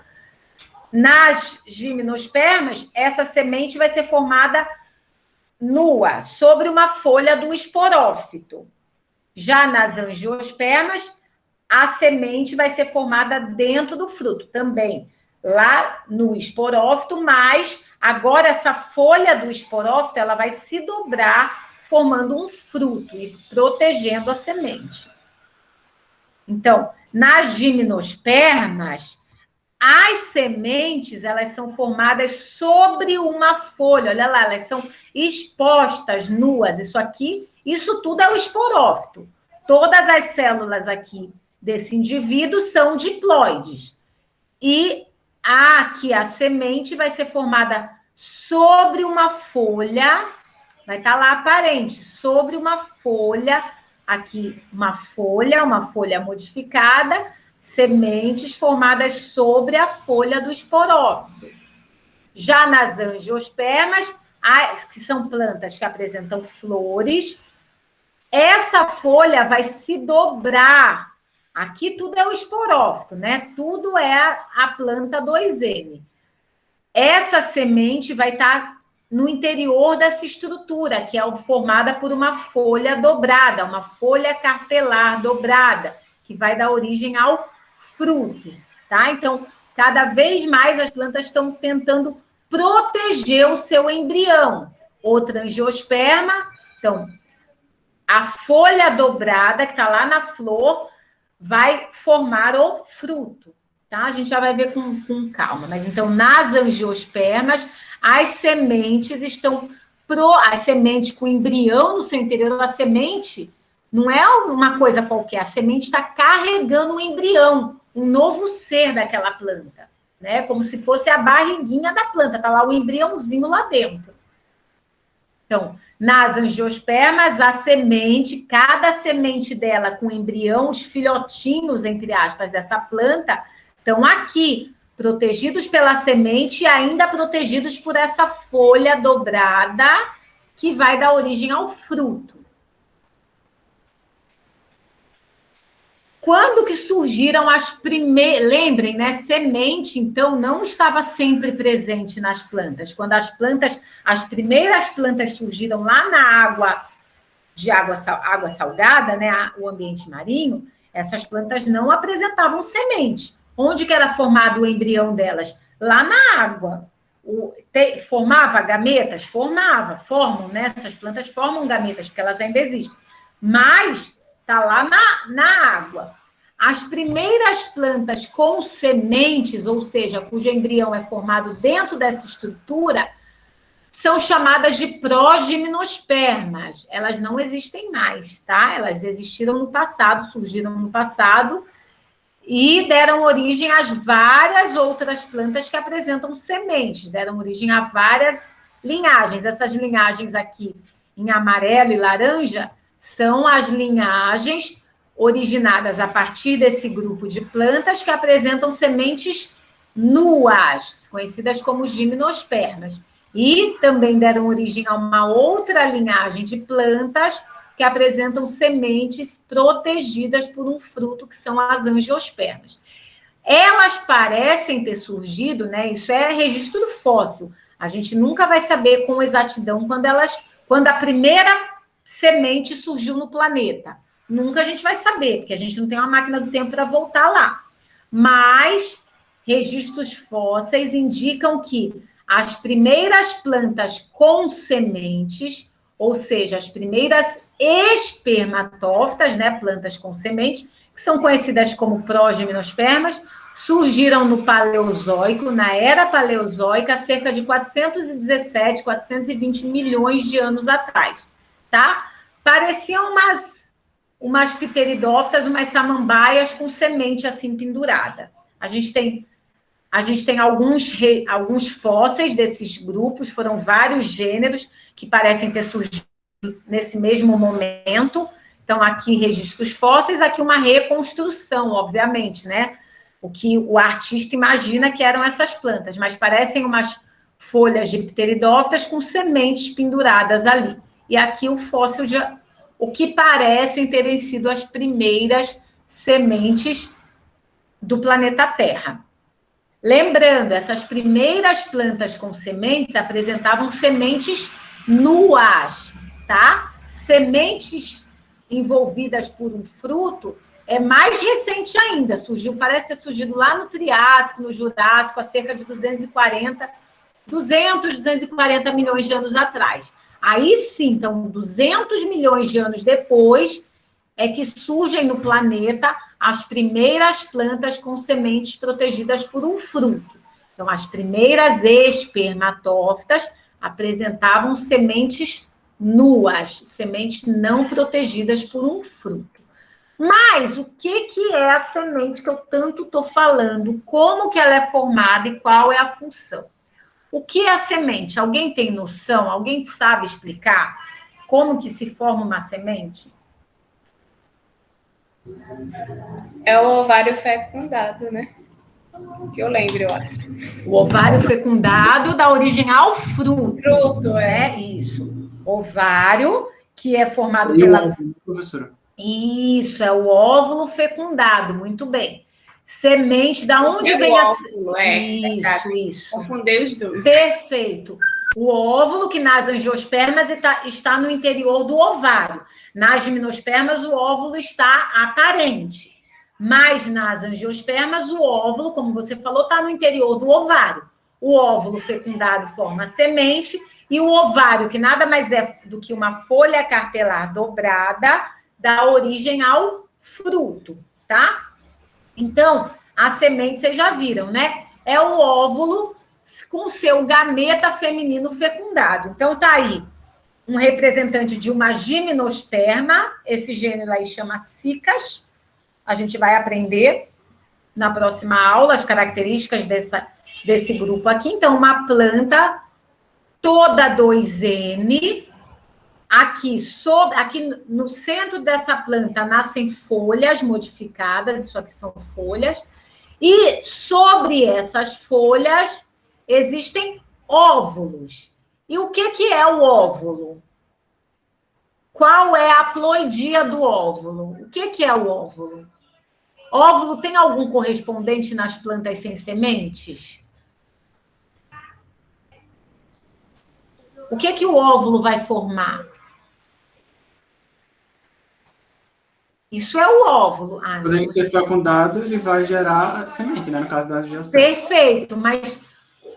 Nas gimnospermas, essa semente vai ser formada nua, sobre uma folha do esporófito. Já nas angiospermas, a semente vai ser formada dentro do fruto, também lá no esporófito, mas agora essa folha do esporófito ela vai se dobrar, formando um fruto e protegendo a semente. Então, nas gimnospermas, as sementes, elas são formadas sobre uma folha, olha lá, elas são expostas, nuas, isso tudo é o esporófito. Todas as células aqui desse indivíduo são diploides. E aqui a semente vai ser formada sobre uma folha, vai estar lá aparente, sobre uma folha, aqui uma folha modificada, sementes formadas sobre a folha do esporófito. Já nas angiospermas, que são plantas que apresentam flores, essa folha vai se dobrar. Aqui tudo é o esporófito, né? Tudo é a planta 2N. Essa semente vai estar no interior dessa estrutura, que é formada por uma folha dobrada, uma folha carpelar dobrada, que vai dar origem ao fruto, tá? Então, cada vez mais as plantas estão tentando proteger o seu embrião. Outra angiosperma, então, a folha dobrada, que está lá na flor, vai formar o fruto, tá? A gente já vai ver com calma. Mas, então, nas angiospermas, as sementes estão... As sementes com embrião no seu interior, a semente não é uma coisa qualquer, a semente está carregando um embrião, um novo ser daquela planta, né? Como se fosse a barriguinha da planta, está lá o embriãozinho lá dentro. Então, nas angiospermas, a semente, cada semente dela com embrião, os filhotinhos, entre aspas, dessa planta, estão aqui, protegidos pela semente e ainda protegidos por essa folha dobrada que vai dar origem ao fruto. Quando que surgiram as primeiras... Lembrem, né? Semente, então, não estava sempre presente nas plantas. Quando as primeiras plantas surgiram lá na água, água salgada, né? O ambiente marinho, essas plantas não apresentavam semente. Onde que era formado o embrião delas? Lá na água. Formava gametas? Formam, né? Essas plantas formam gametas, porque elas ainda existem. Mas está lá na água. As primeiras plantas com sementes, ou seja, cujo embrião é formado dentro dessa estrutura, são chamadas de progimnospermas. Elas não existem mais, tá? Elas existiram no passado, surgiram no passado e deram origem às várias outras plantas que apresentam sementes, deram origem a várias linhagens. Essas linhagens aqui, em amarelo e laranja, são as linhagens originadas a partir desse grupo de plantas que apresentam sementes nuas, conhecidas como gimnospermas. E também deram origem a uma outra linhagem de plantas que apresentam sementes protegidas por um fruto, que são as angiospermas. Elas parecem ter surgido, né? Isso é registro fóssil. A gente nunca vai saber com exatidão quando a primeira semente surgiu no planeta. Nunca a gente vai saber, porque a gente não tem uma máquina do tempo para voltar lá. Mas registros fósseis indicam que as primeiras plantas com sementes, ou seja, as primeiras espermatófitas, né, plantas com sementes, que são conhecidas como progimnospermas, surgiram no Paleozoico, na Era Paleozoica, cerca de 417, 420 milhões de anos atrás, tá? Pareciam umas pteridófitas, umas samambaias com semente assim pendurada. A gente tem alguns fósseis desses grupos, foram vários gêneros que parecem ter surgido nesse mesmo momento. Então, aqui registros fósseis, aqui uma reconstrução, obviamente, né? O que o artista imagina que eram essas plantas, mas parecem umas folhas de pteridófitas com sementes penduradas ali. E aqui o fóssil o que parecem terem sido as primeiras sementes do planeta Terra. Lembrando, essas primeiras plantas com sementes apresentavam sementes nuas, tá? Sementes envolvidas por um fruto é mais recente ainda, parece ter surgido lá no Triássico, no Jurássico, há cerca de 240 milhões de anos atrás. Aí sim, então, 200 milhões de anos depois, é que surgem no planeta as primeiras plantas com sementes protegidas por um fruto. Então, as primeiras espermatófitas apresentavam sementes nuas, sementes não protegidas por um fruto. Mas o que é a semente que eu tanto estou falando? Como que ela é formada e qual é a função? O que é a semente? Alguém tem noção? Alguém sabe explicar como que se forma uma semente? É o ovário fecundado, né? Que eu lembro, eu acho. O ovário fecundado dá origem ao fruto. Fruto, né? Isso. Ovário, que é formado E o pela... óvulo, professora? Isso, é o óvulo fecundado, muito bem. Semente, da onde vem a... óvulo, Isso. Confundei os dois. Perfeito. O óvulo, que nas angiospermas está no interior do ovário. Nas gimnospermas, o óvulo está aparente. Mas nas angiospermas, o óvulo, como você falou, está no interior do ovário. O óvulo fecundado forma a semente e o ovário, que nada mais é do que uma folha carpelar dobrada, dá origem ao fruto, tá? Então, a semente, vocês já viram, né? É o óvulo com seu gameta feminino fecundado. Então, tá aí um representante de uma gimnosperma, esse gênero aí chama cicas. A gente vai aprender na próxima aula as características desse grupo aqui. Então, uma planta toda 2N. Aqui no centro dessa planta nascem folhas modificadas, isso aqui são folhas, e sobre essas folhas existem óvulos. E o que é o óvulo? Qual é a ploidia do óvulo? O que é o óvulo? Óvulo tem algum correspondente nas plantas sem sementes? O que o óvulo vai formar? Isso é o óvulo. Quando ele ser fecundado, ele vai gerar semente, né? No caso das angiospermas. Perfeito, mas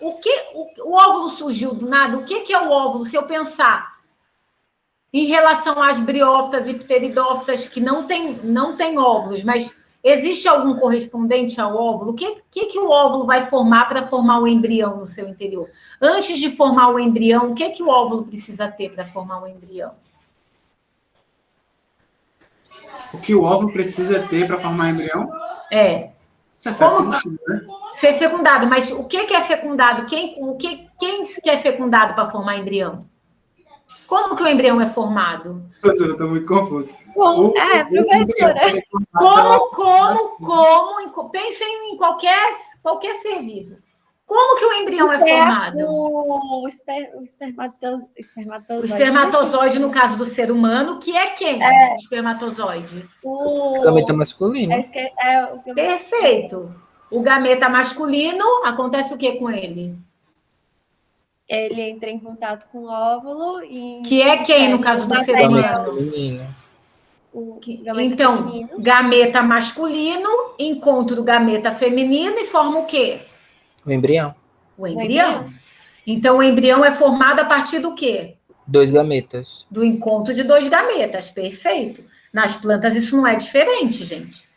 o óvulo surgiu do nada? O que é o óvulo? Se eu pensar em relação às briófitas e pteridófitas que não tem óvulos, mas existe algum correspondente ao óvulo? O que o óvulo vai formar para formar o embrião no seu interior? Antes de formar o embrião, o que o óvulo precisa ter para formar o embrião? O que o óvulo precisa ter para formar embrião? Ser fecundado, né? Ser fecundado, mas o que é fecundado? Quem é fecundado para formar embrião? Como que o embrião é formado? Professora, eu estou muito confuso. Professora. Pensem em qualquer ser vivo. Como que o embrião é formado? O O espermatozoide, no caso do ser humano, que é quem? O espermatozoide. O gameta masculino. Perfeito. O gameta masculino, acontece o que com ele? Ele entra em contato com o óvulo e... Que é quem, no caso do ser humano? Então, feminino. Gameta masculino encontra o gameta feminino e forma o quê? O embrião. O embrião. Então, o embrião é formado a partir do quê? 2 gametas. Do encontro de 2 gametas, perfeito. Nas plantas isso não é diferente, gente.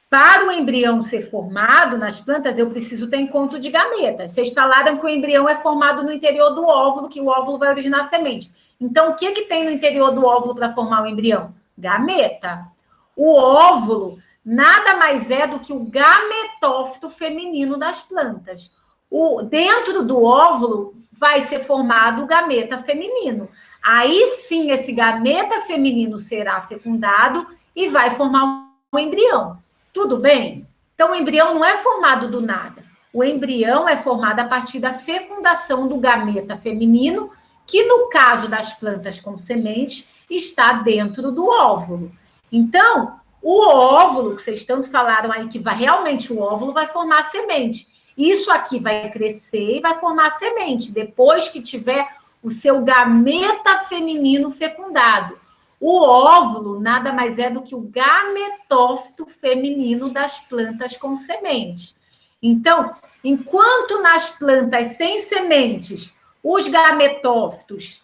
Para o embrião ser formado nas plantas, eu preciso ter encontro de gametas. Vocês falaram que o embrião é formado no interior do óvulo, que o óvulo vai originar a semente. Então, o que tem no interior do óvulo para formar o embrião? Gameta. O óvulo nada mais é do que o gametófito feminino das plantas. Dentro do óvulo vai ser formado o gameta feminino. Aí sim, esse gameta feminino será fecundado e vai formar um embrião. Tudo bem? Então, o embrião não é formado do nada. O embrião é formado a partir da fecundação do gameta feminino, que no caso das plantas com semente, está dentro do óvulo. Então, o óvulo, que vocês tanto falaram aí, que realmente o óvulo vai formar a semente. Isso aqui vai crescer e vai formar a semente, depois que tiver o seu gameta feminino fecundado. O óvulo nada mais é do que o gametófito feminino das plantas com semente. Então, enquanto nas plantas sem sementes, os gametófitos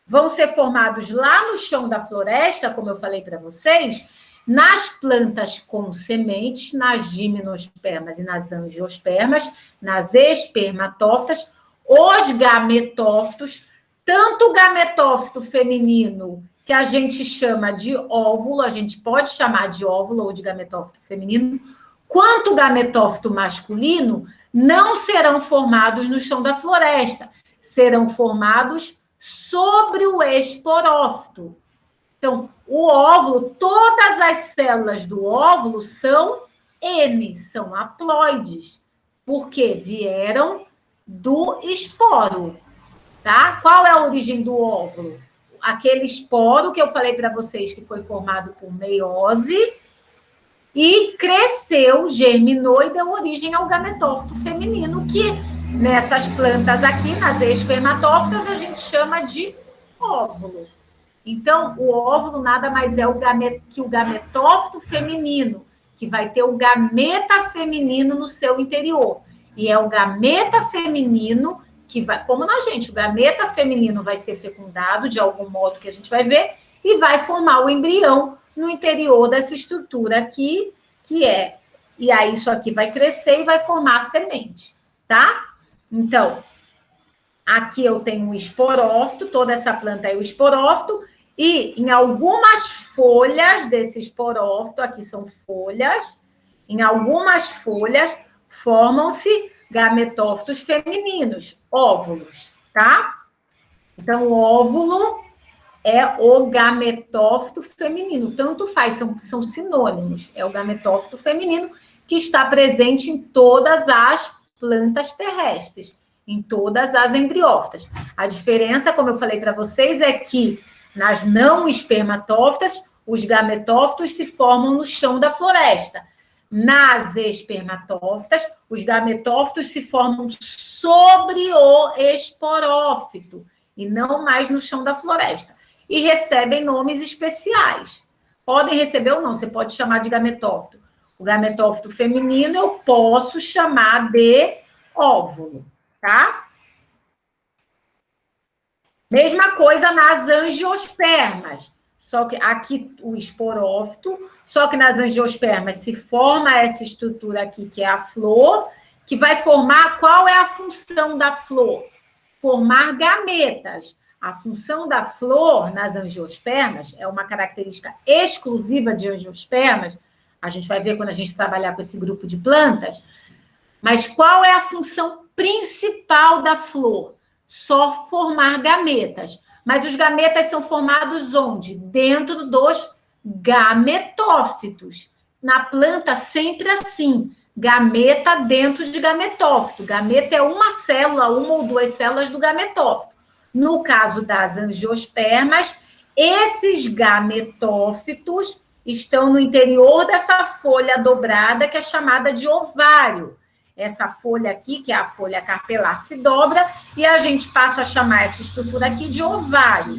vão ser formados lá no chão da floresta, como eu falei para vocês, nas plantas com sementes, nas gimnospermas e nas angiospermas, nas espermatófitas, os gametófitos, tanto o gametófito feminino, que a gente chama de óvulo, a gente pode chamar de óvulo ou de gametófito feminino, quanto o gametófito masculino não serão formados no chão da floresta, serão formados sobre o esporófito. Então, o óvulo, todas as células do óvulo são N, são haploides, porque vieram do esporo, tá? Qual é a origem do óvulo? Aquele esporo que eu falei para vocês que foi formado por meiose e cresceu, germinou e deu origem ao gametófito feminino, que nessas plantas aqui, nas espermatófitas, a gente chama de óvulo. Então, o óvulo nada mais é que o gametófito feminino, que vai ter o gameta feminino no seu interior. E é o gameta feminino que vai, como na gente, o gameta feminino vai ser fecundado de algum modo que a gente vai ver e vai formar o embrião no interior dessa estrutura aqui, que é. E aí isso aqui vai crescer e vai formar a semente, tá? Então, aqui eu tenho o esporófito, toda essa planta é o esporófito, e em algumas folhas desse esporófito, aqui são folhas, em algumas folhas formam-se gametófitos femininos, óvulos, tá? Então, o óvulo é o gametófito feminino, tanto faz, são sinônimos, é o gametófito feminino que está presente em todas as plantas terrestres, em todas as embriófitas. A diferença, como eu falei para vocês, é que nas não espermatófitas, os gametófitos se formam no chão da floresta. Nas espermatófitas, os gametófitos se formam sobre o esporófito e não mais no chão da floresta. E recebem nomes especiais. Podem receber ou não, você pode chamar de gametófito. O gametófito feminino eu posso chamar de óvulo, tá? Mesma coisa nas angiospermas. Só que aqui o esporófito, só que nas angiospermas se forma essa estrutura aqui, que é a flor, que vai formar, qual é a função da flor? Formar gametas. A função da flor nas angiospermas é uma característica exclusiva de angiospermas, a gente vai ver quando a gente trabalhar com esse grupo de plantas, mas qual é a função principal da flor? Só formar gametas. Mas os gametas são formados onde? Dentro dos gametófitos. Na planta, sempre assim. Gameta dentro de gametófito. Gameta é uma célula, uma ou duas células do gametófito. No caso das angiospermas, esses gametófitos estão no interior dessa folha dobrada, que é chamada de ovário. Essa folha aqui, que é a folha carpelar, se dobra e a gente passa a chamar essa estrutura aqui de ovário.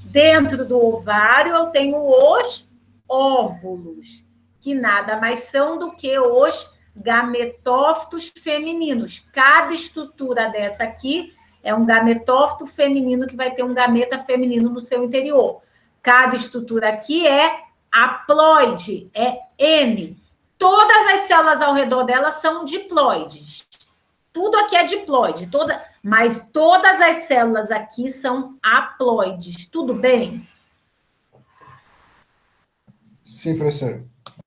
Dentro do ovário eu tenho os óvulos, que nada mais são do que os gametófitos femininos. Cada estrutura dessa aqui é um gametófito feminino que vai ter um gameta feminino no seu interior. Cada estrutura aqui é haploide, é N. Todas as células ao redor dela são diploides. Tudo aqui é diploide, mas todas as células aqui são haploides. Tudo bem? Sim, professora.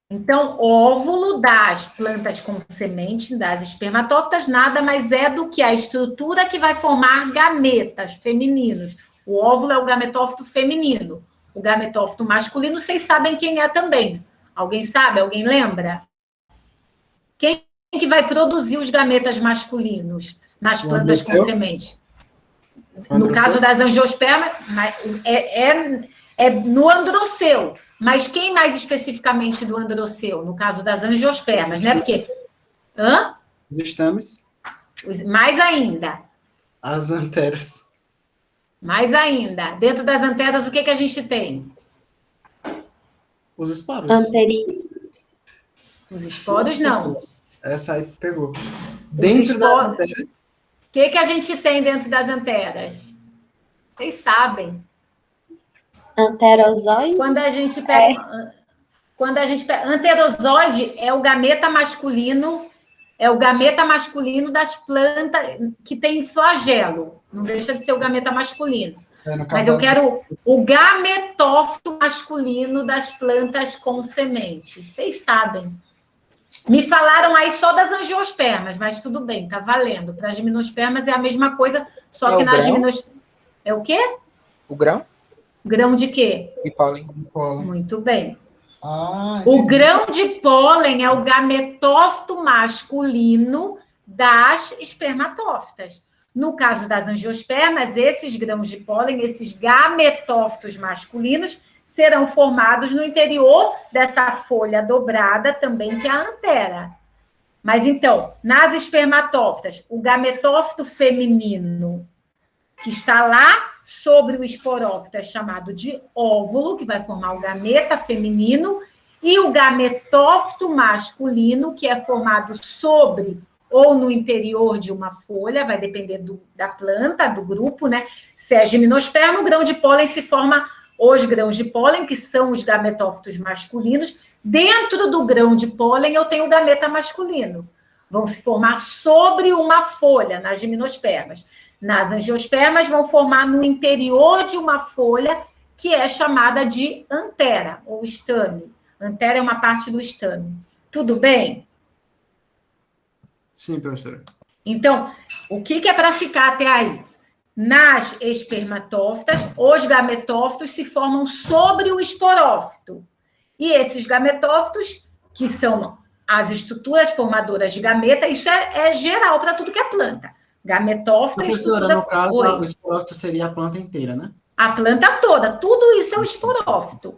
Então, óvulo das plantas com semente, das espermatófitas, nada mais é do que a estrutura que vai formar gametas femininos. O óvulo é o gametófito feminino. O gametófito masculino, vocês sabem quem é também. Alguém sabe? Alguém lembra? Quem que vai produzir os gametas masculinos nas plantas com semente? No caso das angiospermas, é no androceu. Mas quem mais especificamente do androceu? No caso das angiospermas, né? Porque... Hã? Os estames. Mais ainda. As anteras. Mais ainda. Dentro das anteras, o que a gente tem? Os esporos. Os esporos, não. Essa aí pegou. Dentro das anteras. O que a gente tem dentro das anteras? Vocês sabem. Anterozoide? Quando a gente pega... Anterozoide é o gameta masculino, das plantas que tem flagelo. Não deixa de ser o gameta masculino. Mas eu quero o gametófito masculino das plantas com sementes. Vocês sabem. Me falaram aí só das angiospermas, mas tudo bem, tá valendo. Para as gimnospermas é a mesma coisa, só que nas gimnospermas... É o quê? O grão? Grão de quê? De pólen. Muito bem. O grão de pólen é o gametófito masculino das espermatófitas. No caso das angiospermas, esses grãos de pólen, esses gametófitos masculinos, serão formados no interior dessa folha dobrada também, que é a antera. Mas, então, nas espermatófitas, o gametófito feminino, que está lá sobre o esporófito, é chamado de óvulo, que vai formar o gameta feminino, e o gametófito masculino, que é formado sobre ou no interior de uma folha, vai depender da planta, do grupo, né? Se é gimnosperma, o grão de pólen se forma os grãos de pólen, que são os gametófitos masculinos. Dentro do grão de pólen, eu tenho o gameta masculino. Vão se formar sobre uma folha, nas gimnospermas. Nas angiospermas, vão formar no interior de uma folha, que é chamada de antera, ou estame. Antera é uma parte do estame. Tudo bem? Sim, professora. Então, o que é para ficar até aí? Nas espermatófitas, os gametófitos se formam sobre o esporófito. E esses gametófitos, que são as estruturas formadoras de gameta, isso é geral para tudo que é planta. Gametófito... Professora, no caso, o esporófito seria a planta inteira, né? A planta toda. Tudo isso é o esporófito.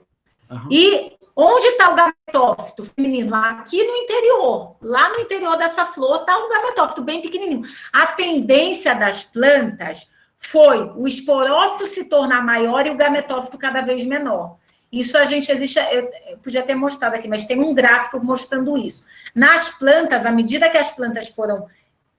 Uhum. E onde está o gametófito feminino? Aqui no interior. Lá no interior dessa flor está um gametófito bem pequenininho. A tendência das plantas foi o esporófito se tornar maior e o gametófito cada vez menor. Isso eu podia ter mostrado aqui, mas tem um gráfico mostrando isso. Nas plantas, à medida que as plantas foram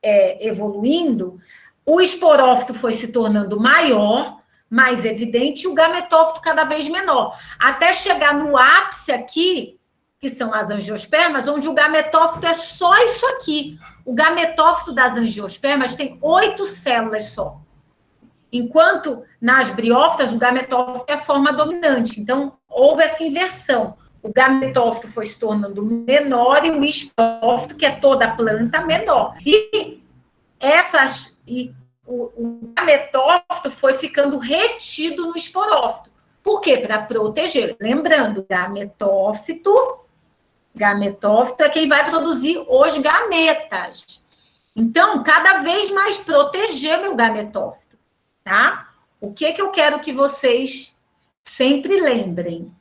evoluindo, o esporófito foi se tornando maior, mais evidente, e o gametófito cada vez menor. Até chegar no ápice aqui, que são as angiospermas, onde o gametófito é só isso aqui. O gametófito das angiospermas tem 8 células só. Enquanto nas briófitas, o gametófito é a forma dominante. Então, houve essa inversão. O gametófito foi se tornando menor e o esporófito, que é toda a planta, menor. E o gametófito foi ficando retido no esporófito. Por quê? Para proteger. Lembrando, gametófito é quem vai produzir os gametas. Então, cada vez mais proteger meu gametófito. Tá? O que eu quero que vocês sempre lembrem?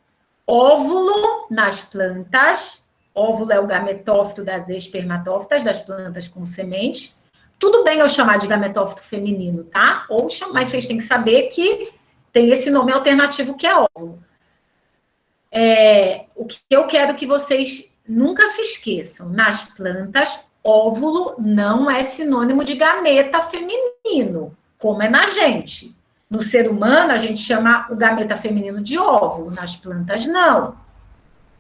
Óvulo nas plantas. Óvulo é o gametófito das espermatófitas, das plantas com semente. Tudo bem eu chamar de gametófito feminino, tá? Mas vocês têm que saber que tem esse nome alternativo que é óvulo. O que eu quero que vocês nunca se esqueçam. Nas plantas, óvulo não é sinônimo de gameta feminino, como é na gente. No ser humano, a gente chama o gameta feminino de óvulo, nas plantas, não.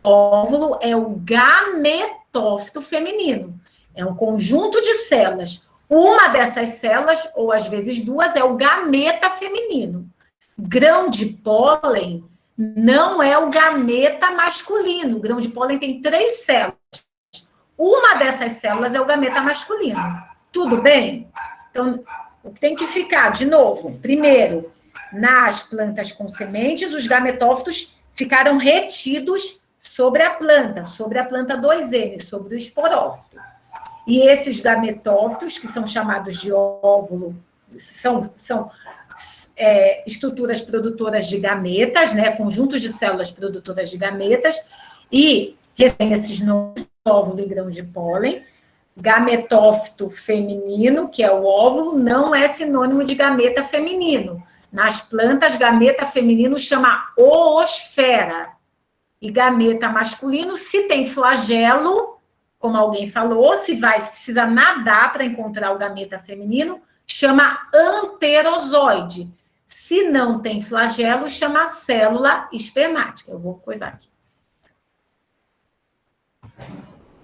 Óvulo é o gametófito feminino. É um conjunto de células. Uma dessas células, ou às vezes duas, é o gameta feminino. Grão de pólen não é o gameta masculino. O grão de pólen tem 3 células. Uma dessas células é o gameta masculino. Tudo bem? Então, o que tem que ficar, de novo, primeiro, nas plantas com sementes, os gametófitos ficaram retidos sobre a planta 2N, sobre o esporófito. E esses gametófitos, que são chamados de óvulo, são estruturas produtoras de gametas, né, conjuntos de células produtoras de gametas, e recebem esses nomes, óvulo e grão de pólen. Gametófito feminino, que é o óvulo, não é sinônimo de gameta feminino. Nas plantas, gameta feminino chama oosfera. E gameta masculino, se tem flagelo, como alguém falou, se precisa nadar para encontrar o gameta feminino, chama anterozoide. Se não tem flagelo, chama célula espermática. Eu vou coisar aqui.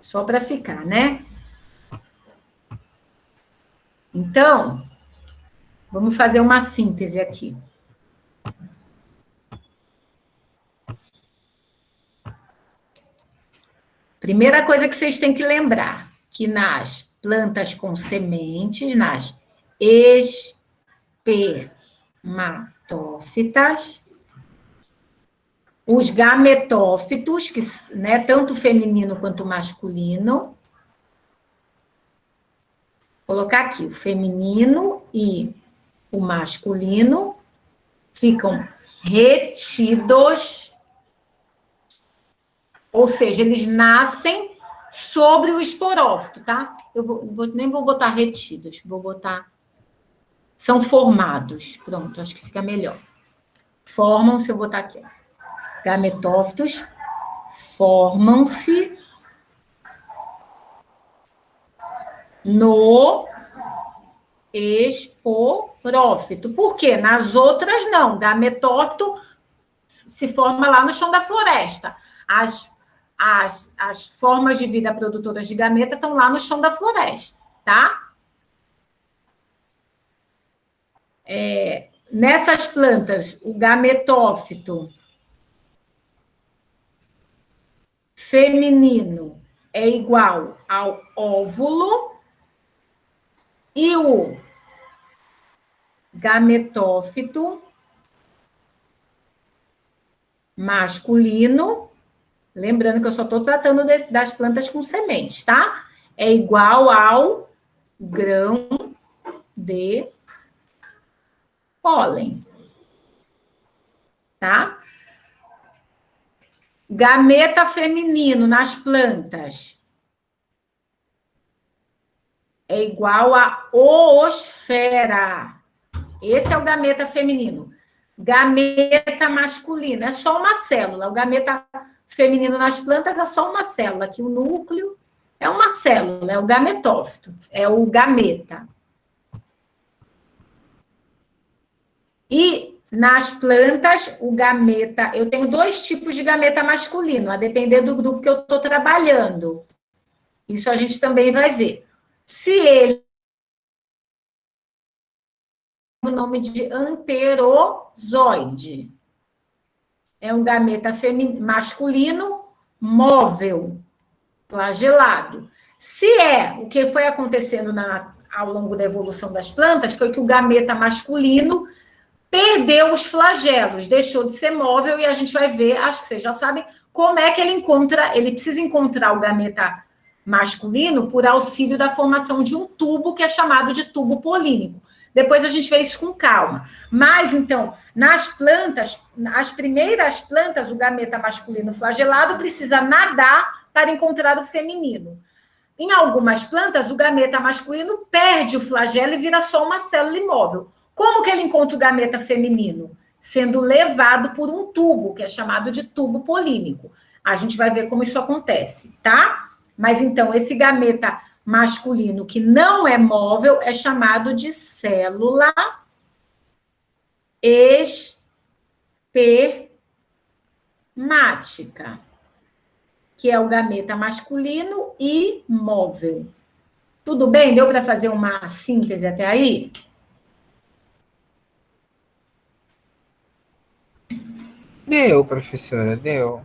Só para ficar, né? Então, vamos fazer uma síntese aqui. Primeira coisa que vocês têm que lembrar, que nas plantas com sementes, nas espermatófitas, os gametófitos, que, né, tanto feminino quanto masculino, vou colocar aqui, o feminino e o masculino ficam retidos, ou seja, eles nascem sobre o esporófito, tá? Nem vou botar retidos, vou botar... São formados. Pronto, acho que fica melhor. Formam-se, eu vou botar aqui, ó. Gametófitos formam-se no esporófito. Por quê? Nas outras, não. Gametófito se forma lá no chão da floresta. As formas de vida produtoras de gameta estão lá no chão da floresta, tá? Nessas plantas, o gametófito feminino é igual ao óvulo e o gametófito masculino, lembrando que eu só estou tratando das plantas com sementes, tá? É igual ao grão de pólen, tá? Gameta feminino nas plantas é igual a oosfera. Esse é o gameta feminino. Gameta masculino é só uma célula. O gameta feminino nas plantas é só uma célula. Aqui o núcleo é uma célula, é o gametófito, é o gameta. E nas plantas, o gameta... Eu tenho 2 tipos de gameta masculino, a depender do grupo que eu estou trabalhando. Isso a gente também vai ver. Se ele... O nome de anterozoide. É um gameta masculino móvel, flagelado. Se o que foi acontecendo ao longo da evolução das plantas foi que o gameta masculino perdeu os flagelos, deixou de ser móvel, e a gente vai ver, acho que vocês já sabem, como é que ele precisa encontrar o gameta masculino por auxílio da formação de um tubo, que é chamado de tubo polínico. Depois a gente vê isso com calma. Mas, então, nas plantas, as primeiras plantas, o gameta masculino flagelado precisa nadar para encontrar o feminino. Em algumas plantas, o gameta masculino perde o flagelo e vira só uma célula imóvel. Como que ele encontra o gameta feminino? Sendo levado por um tubo, que é chamado de tubo polínico. A gente vai ver como isso acontece, tá? Mas, então, esse gameta masculino que não é móvel é chamado de célula espermática, que é o gameta masculino imóvel. Tudo bem? Deu para fazer uma síntese até aí? Deu, professora, deu.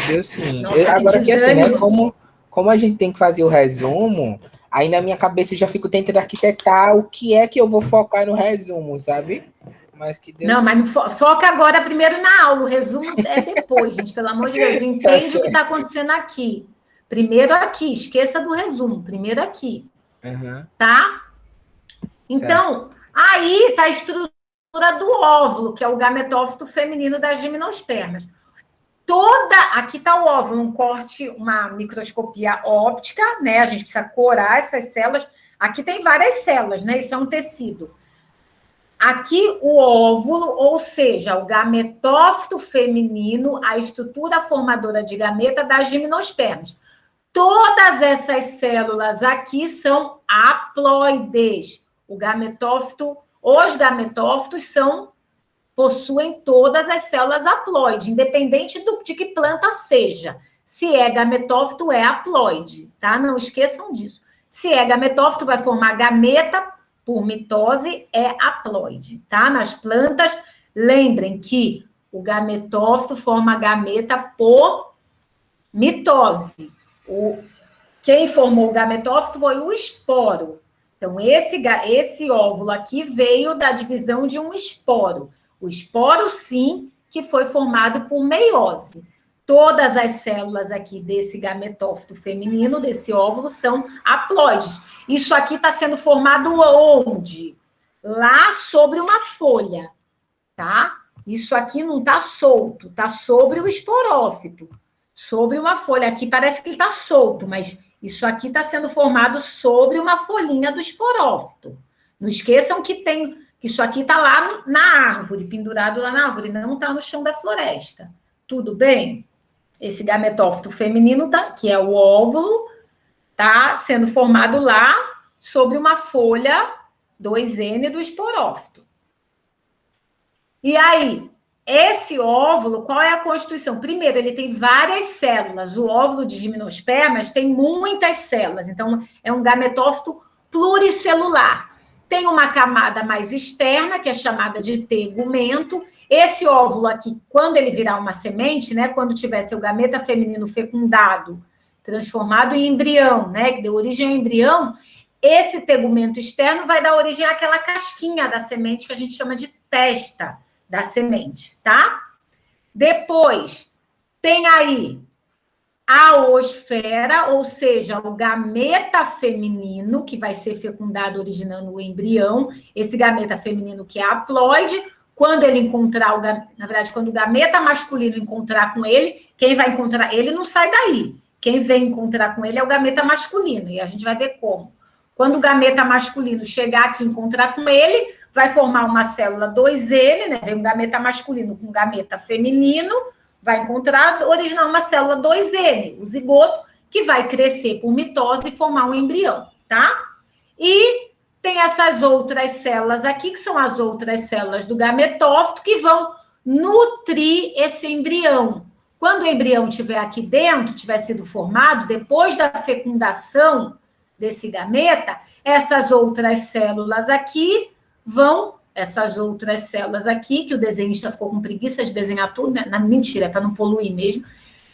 Deu sim. Nossa, Agora que assim, né? desânimo. Como a gente tem que fazer o resumo, aí na minha cabeça eu já fico tentando arquitetar o que é que eu vou focar no resumo, sabe? Mas que Deus... Não, mas não foca agora primeiro na aula. O resumo é depois, gente. Pelo amor de Deus, entende o que está acontecendo aqui. Primeiro aqui, esqueça do resumo. Primeiro aqui. Uhum. Tá? Então, aí está a estrutura do óvulo, que é o gametófito feminino das gimnospermas. Aqui está o óvulo, um corte, uma microscopia óptica, né? A gente precisa corar essas células. Aqui tem várias células, né? Isso é um tecido. Aqui o óvulo, ou seja, o gametófito feminino, a estrutura formadora de gameta das gimnospermas. Todas essas células aqui são haploides. Os gametófitos possuem todas as células haploide, independente de que planta seja. Se é gametófito, é haploide, tá? Não esqueçam disso. Se é gametófito, vai formar gameta, por mitose, é haploide, tá? Nas plantas, lembrem que o gametófito forma gameta por Mitose. Quem formou o gametófito foi o esporo. Então, esse óvulo aqui veio da divisão de um esporo. O esporo, sim, que foi formado por meiose. Todas as células aqui desse gametófito feminino, desse óvulo, são haploides. Isso aqui está sendo formado onde? Lá sobre uma folha, tá? Isso aqui não está solto, está sobre o esporófito, sobre uma folha. Aqui parece que ele está solto, mas isso aqui está sendo formado sobre uma folhinha do esporófito. Não esqueçam que isso aqui está lá na árvore, pendurado lá na árvore, não está no chão da floresta. Tudo bem? Esse gametófito feminino, que é o óvulo, está sendo formado lá sobre uma folha 2N do esporófito. E aí, esse óvulo, qual é a constituição? Primeiro, ele tem várias células. O óvulo de gimnospermas tem muitas células. Então, é um gametófito pluricelular. Tem uma camada mais externa, que é chamada de tegumento. Esse óvulo aqui, quando ele virar uma semente, né, quando tiver seu gameta feminino fecundado, transformado em embrião, né, que deu origem ao embrião, esse tegumento externo vai dar origem àquela casquinha da semente que a gente chama de testa da semente, tá? Depois, tem aí a oosfera, ou seja, o gameta feminino, que vai ser fecundado originando o embrião. Esse gameta feminino que é haploide, quando ele encontrar na verdade, quando o gameta masculino encontrar com ele, quem vai encontrar ele não sai daí. Quem vem encontrar com ele é o gameta masculino, e a gente vai ver como. Quando o gameta masculino chegar aqui e encontrar com ele, vai formar uma célula 2N, né? Vem um gameta masculino com um gameta feminino, vai originar uma célula 2N, o zigoto, que vai crescer por mitose e formar um embrião, tá? E tem essas outras células aqui, que são as outras células do gametófito, que vão nutrir esse embrião. Quando o embrião estiver aqui dentro, tiver sido formado, depois da fecundação desse gameta, essas outras células aqui que o desenhista ficou com preguiça de desenhar tudo, né? Mentira, é para não poluir mesmo.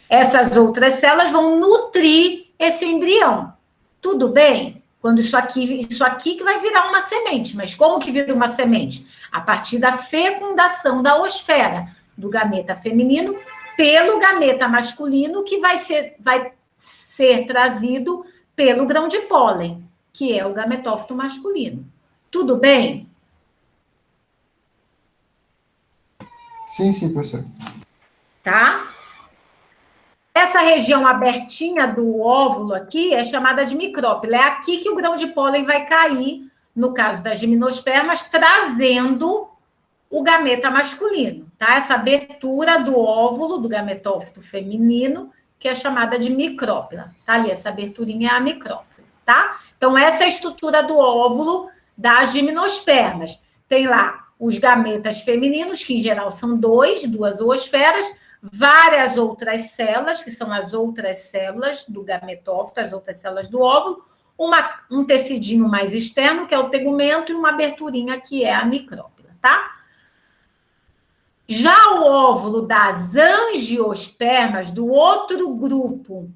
Essas outras células vão nutrir esse embrião. Tudo bem? Quando isso aqui que vai virar uma semente. Mas como que vira uma semente? A partir da fecundação da oosfera do gameta feminino pelo gameta masculino, que vai ser trazido pelo grão de pólen, que é o gametófito masculino. Tudo bem? Sim, professor. Tá? Essa região abertinha do óvulo aqui é chamada de micrópila. É aqui que o grão de pólen vai cair, no caso das gimnospermas, trazendo o gameta masculino, tá? Essa abertura do óvulo, do gametófito feminino, que é chamada de micrópila. Tá ali, essa aberturinha é a micrópila, tá? Então, essa é a estrutura do óvulo das gimnospermas. Tem lá os gametas femininos, que em geral são duas oosferas, várias outras células, que são as outras células do gametófito, as outras células do óvulo, um tecidinho mais externo, que é o tegumento, e uma aberturinha, que é a micrópila, tá? Já o óvulo das angiospermas, do outro grupo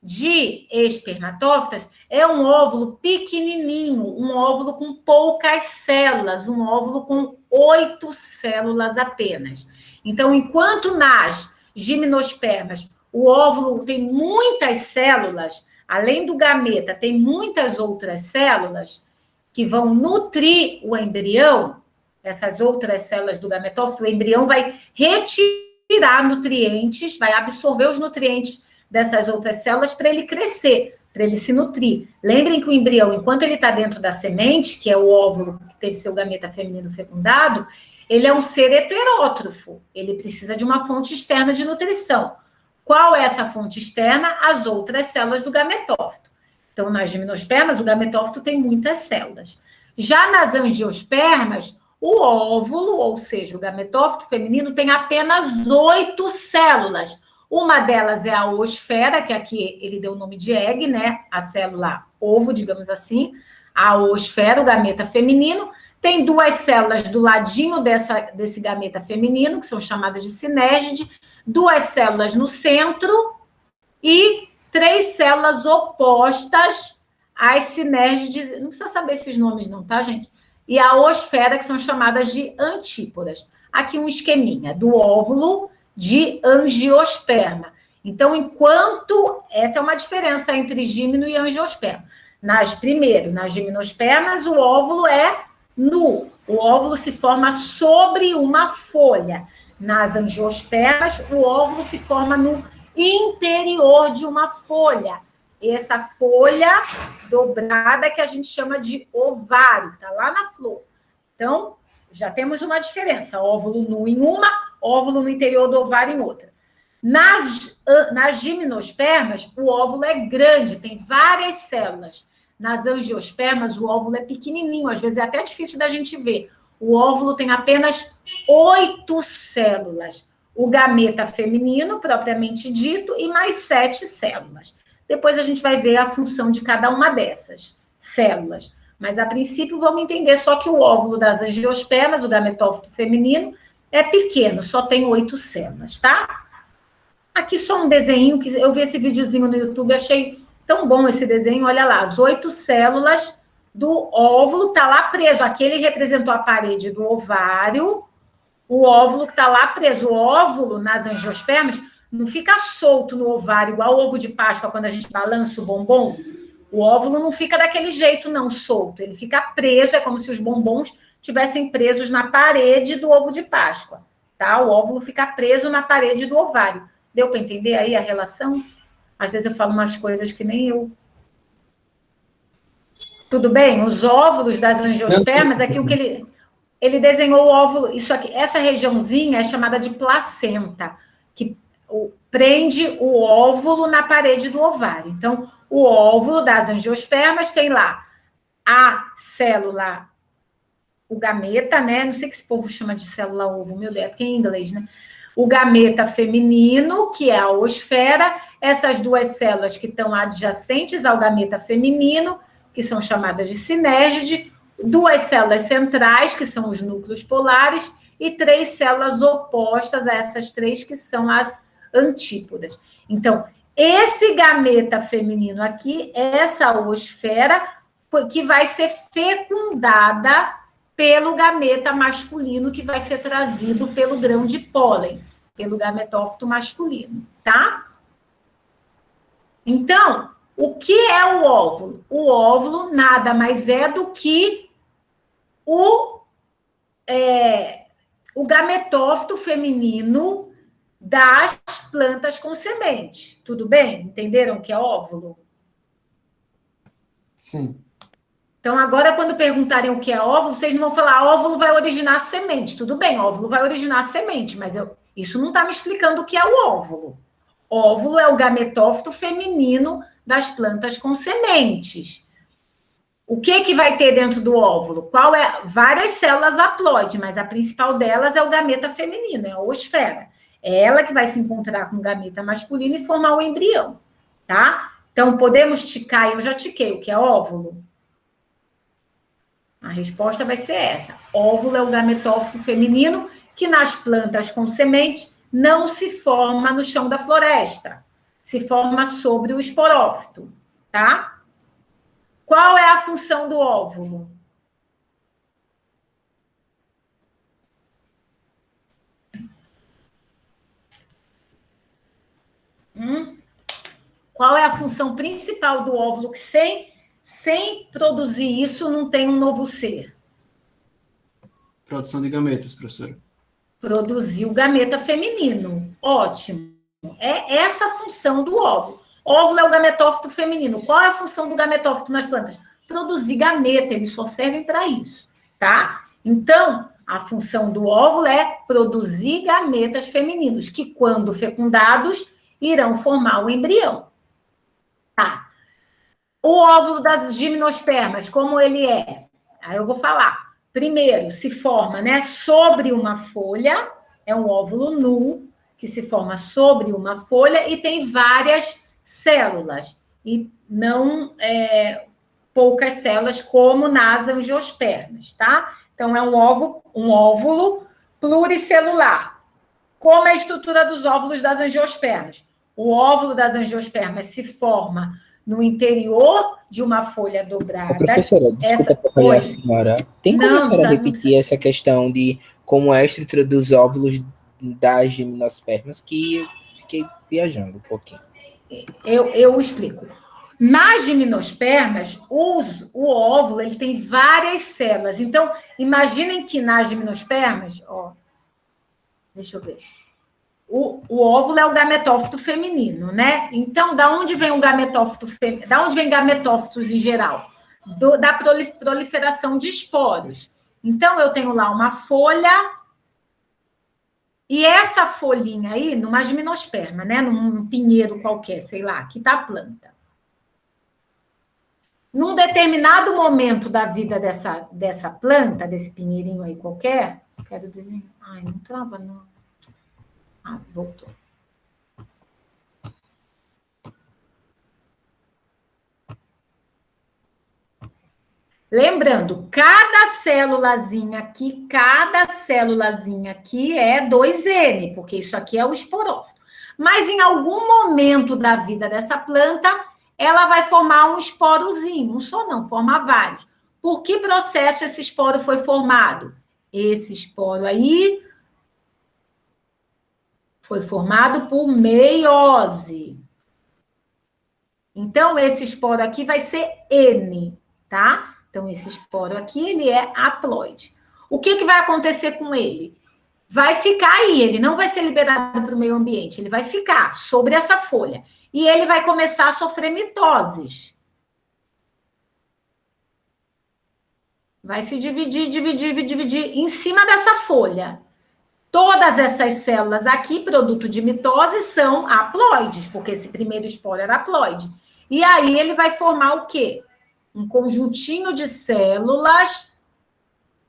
de espermatófitas, é um óvulo pequenininho, um óvulo com poucas células, um óvulo com 8 células apenas. Então, enquanto nas gimnospermas o óvulo tem muitas células, além do gameta, tem muitas outras células que vão nutrir o embrião, essas outras células do gametófito, o embrião vai retirar nutrientes, vai absorver os nutrientes dessas outras células para ele crescer, para ele se nutrir. Lembrem que o embrião, enquanto ele está dentro da semente, que é o óvulo que teve seu gameta feminino fecundado, ele é um ser heterótrofo, ele precisa de uma fonte externa de nutrição. Qual é essa fonte externa? As outras células do gametófito. Então, nas gimnospermas, o gametófito tem muitas células. Já nas angiospermas, o óvulo, ou seja, o gametófito feminino, tem apenas 8 células. Uma delas é a oosfera, que aqui ele deu o nome de egg, né? A célula ovo, digamos assim. A oosfera, o gameta feminino. Tem 2 células do ladinho desse gameta feminino, que são chamadas de sinérgide. 2 células no centro e 3 células opostas às sinérgides, não precisa saber esses nomes não, tá, gente? E a osfera, que são chamadas de antípodas. Aqui um esqueminha do óvulo de angiosperma. Então, essa é uma diferença entre gímino e angiosperma. Primeiro, nas gimnospermas, o óvulo é nu. O óvulo se forma sobre uma folha. Nas angiospermas, o óvulo se forma no interior de uma folha. Essa folha dobrada que a gente chama de ovário, está lá na flor. Então, já temos uma diferença. Óvulo nu em uma, óvulo no interior do ovário em outra. Nas gimnospermas, o óvulo é grande, tem várias células. Nas angiospermas, o óvulo é pequenininho, às vezes é até difícil da gente ver. O óvulo tem apenas 8 células. O gameta feminino, propriamente dito, e mais 7 células. Depois a gente vai ver a função de cada uma dessas células. Mas, a princípio, vamos entender só que o óvulo das angiospermas, o gametófito feminino, é pequeno, só tem 8 células, tá? Aqui só um desenho, que eu vi esse videozinho no YouTube, achei tão bom esse desenho, olha lá, as 8 células do óvulo tá lá preso. Aqui ele representou a parede do ovário, o óvulo que tá lá preso. O óvulo nas angiospermas não fica solto no ovário, igual o ovo de Páscoa, quando a gente balança o bombom. O óvulo não fica daquele jeito, não, solto. Ele fica preso, é como se os bombons tivessem presos na parede do ovo de Páscoa, tá? O óvulo fica preso na parede do ovário. Deu para entender aí a relação? Às vezes eu falo umas coisas que nem eu. Tudo bem? Os óvulos das angiospermas, aqui o que ele desenhou o óvulo, isso aqui, essa regiãozinha é chamada de placenta, que prende o óvulo na parede do ovário. Então, o óvulo das angiospermas tem lá a célula, o gameta, né? Não sei que esse povo chama de célula ovo, meu Deus, porque é em inglês, né? O gameta feminino, que é a osfera, essas 2 células que estão adjacentes ao gameta feminino, que são chamadas de sinérgide, 2 células centrais, que são os núcleos polares, e 3 células opostas a essas 3, que são as antípodas. Então, esse gameta feminino aqui, essa osfera, que vai ser fecundada pelo gameta masculino, que vai ser trazido pelo grão de pólen, pelo gametófito masculino, tá? Então, o que é o óvulo? O óvulo nada mais é do que o gametófito feminino das plantas com semente. Tudo bem? Entenderam o que é óvulo? Sim. Então, agora, quando perguntarem o que é óvulo, vocês não vão falar óvulo vai originar semente. Tudo bem, óvulo vai originar semente, mas isso não está me explicando o que é o óvulo. Óvulo é o gametófito feminino das plantas com sementes. O que vai ter dentro do óvulo? Várias células haploide, mas a principal delas é o gameta feminino, é a osfera. É ela que vai se encontrar com o gameta masculino e formar o embrião, tá? Então, podemos ticar, eu já tiquei, o que é óvulo? A resposta vai ser essa. Óvulo é o gametófito feminino que nas plantas com semente não se forma no chão da floresta. Se forma sobre o esporófito, tá? Qual é a função do óvulo? Qual é a função principal do óvulo que sem produzir isso não tem um novo ser? Produção de gametas, professora. Produzir o gameta feminino. Ótimo. É essa a função do óvulo. Óvulo é o gametófito feminino. Qual é a função do gametófito nas plantas? Produzir gameta, eles só servem para isso, tá? Então, a função do óvulo é produzir gametas femininos, que quando fecundados, irão formar o embrião. Tá. O óvulo das gimnospermas, como ele é? Aí eu vou falar. Primeiro, se forma, né, sobre uma folha, é um óvulo nu, que se forma sobre uma folha e tem várias células, e não poucas células, como nas angiospermas, tá? Então, é um óvulo pluricelular. Como é a estrutura dos óvulos das angiospermas? O óvulo das angiospermas se forma no interior de uma folha dobrada. Professora, desculpa atrapalhar a senhora. Tem como a senhora repetir essa questão de como é a estrutura dos óvulos das gimnospermas, que eu fiquei viajando um pouquinho. Eu explico. Nas gimnospermas, o óvulo ele tem várias células. Então, imaginem que nas gimnospermas, ó, deixa eu ver. O óvulo é o gametófito feminino, né? Então, da onde vem o gametófito feminino? Da onde vem gametófitos em geral? Da proliferação de esporos. Então, eu tenho lá uma folha, e essa folhinha aí, numa gimnosperma, né? Num pinheiro qualquer, sei lá, que tá a planta. Num determinado momento da vida dessa planta, desse pinheirinho aí qualquer, quero desenhar. Ai, não trava, não. Ah, voltou. Lembrando, cada célulazinha aqui é 2N, porque isso aqui é o esporófito. Mas em algum momento da vida dessa planta, ela vai formar um esporozinho, um só não, formar vários. Por que processo esse esporo foi formado? Esse esporo aí foi formado por meiose. Então, esse esporo aqui vai ser N, tá? Então, esse esporo aqui, ele é haploide. O que vai acontecer com ele? Vai ficar aí, ele não vai ser liberado para o meio ambiente, ele vai ficar sobre essa folha. E ele vai começar a sofrer mitoses. Vai se dividir em cima dessa folha. Todas essas células aqui, produto de mitose, são haploides, porque esse primeiro esporo era haploide. E aí ele vai formar o quê? Um conjuntinho de células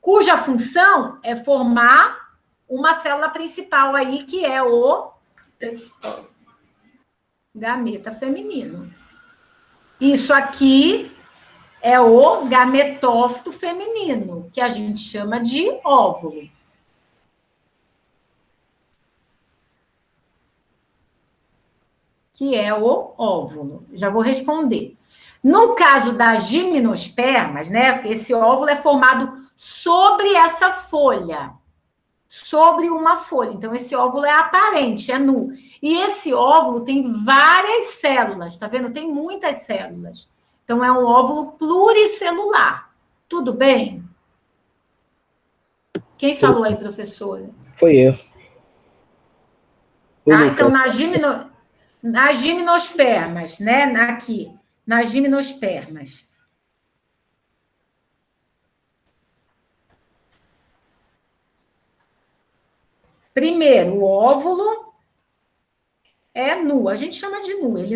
cuja função é formar uma célula principal aí, que é o gameta feminino. Isso aqui é o gametófito feminino, que a gente chama de óvulo. Que é o óvulo. Já vou responder. No caso das gimnospermas, né, esse óvulo é formado sobre essa folha. Sobre uma folha. Então, esse óvulo é aparente, é nu. E esse óvulo tem várias células, tá vendo? Tem muitas células. Então, é um óvulo pluricelular. Tudo bem? Quem falou aí, professora? Foi eu. Tá? Então, nas gimnospermas, né? Aqui, nas gimnospermas. Primeiro, o óvulo é nu, a gente chama de nu. Ele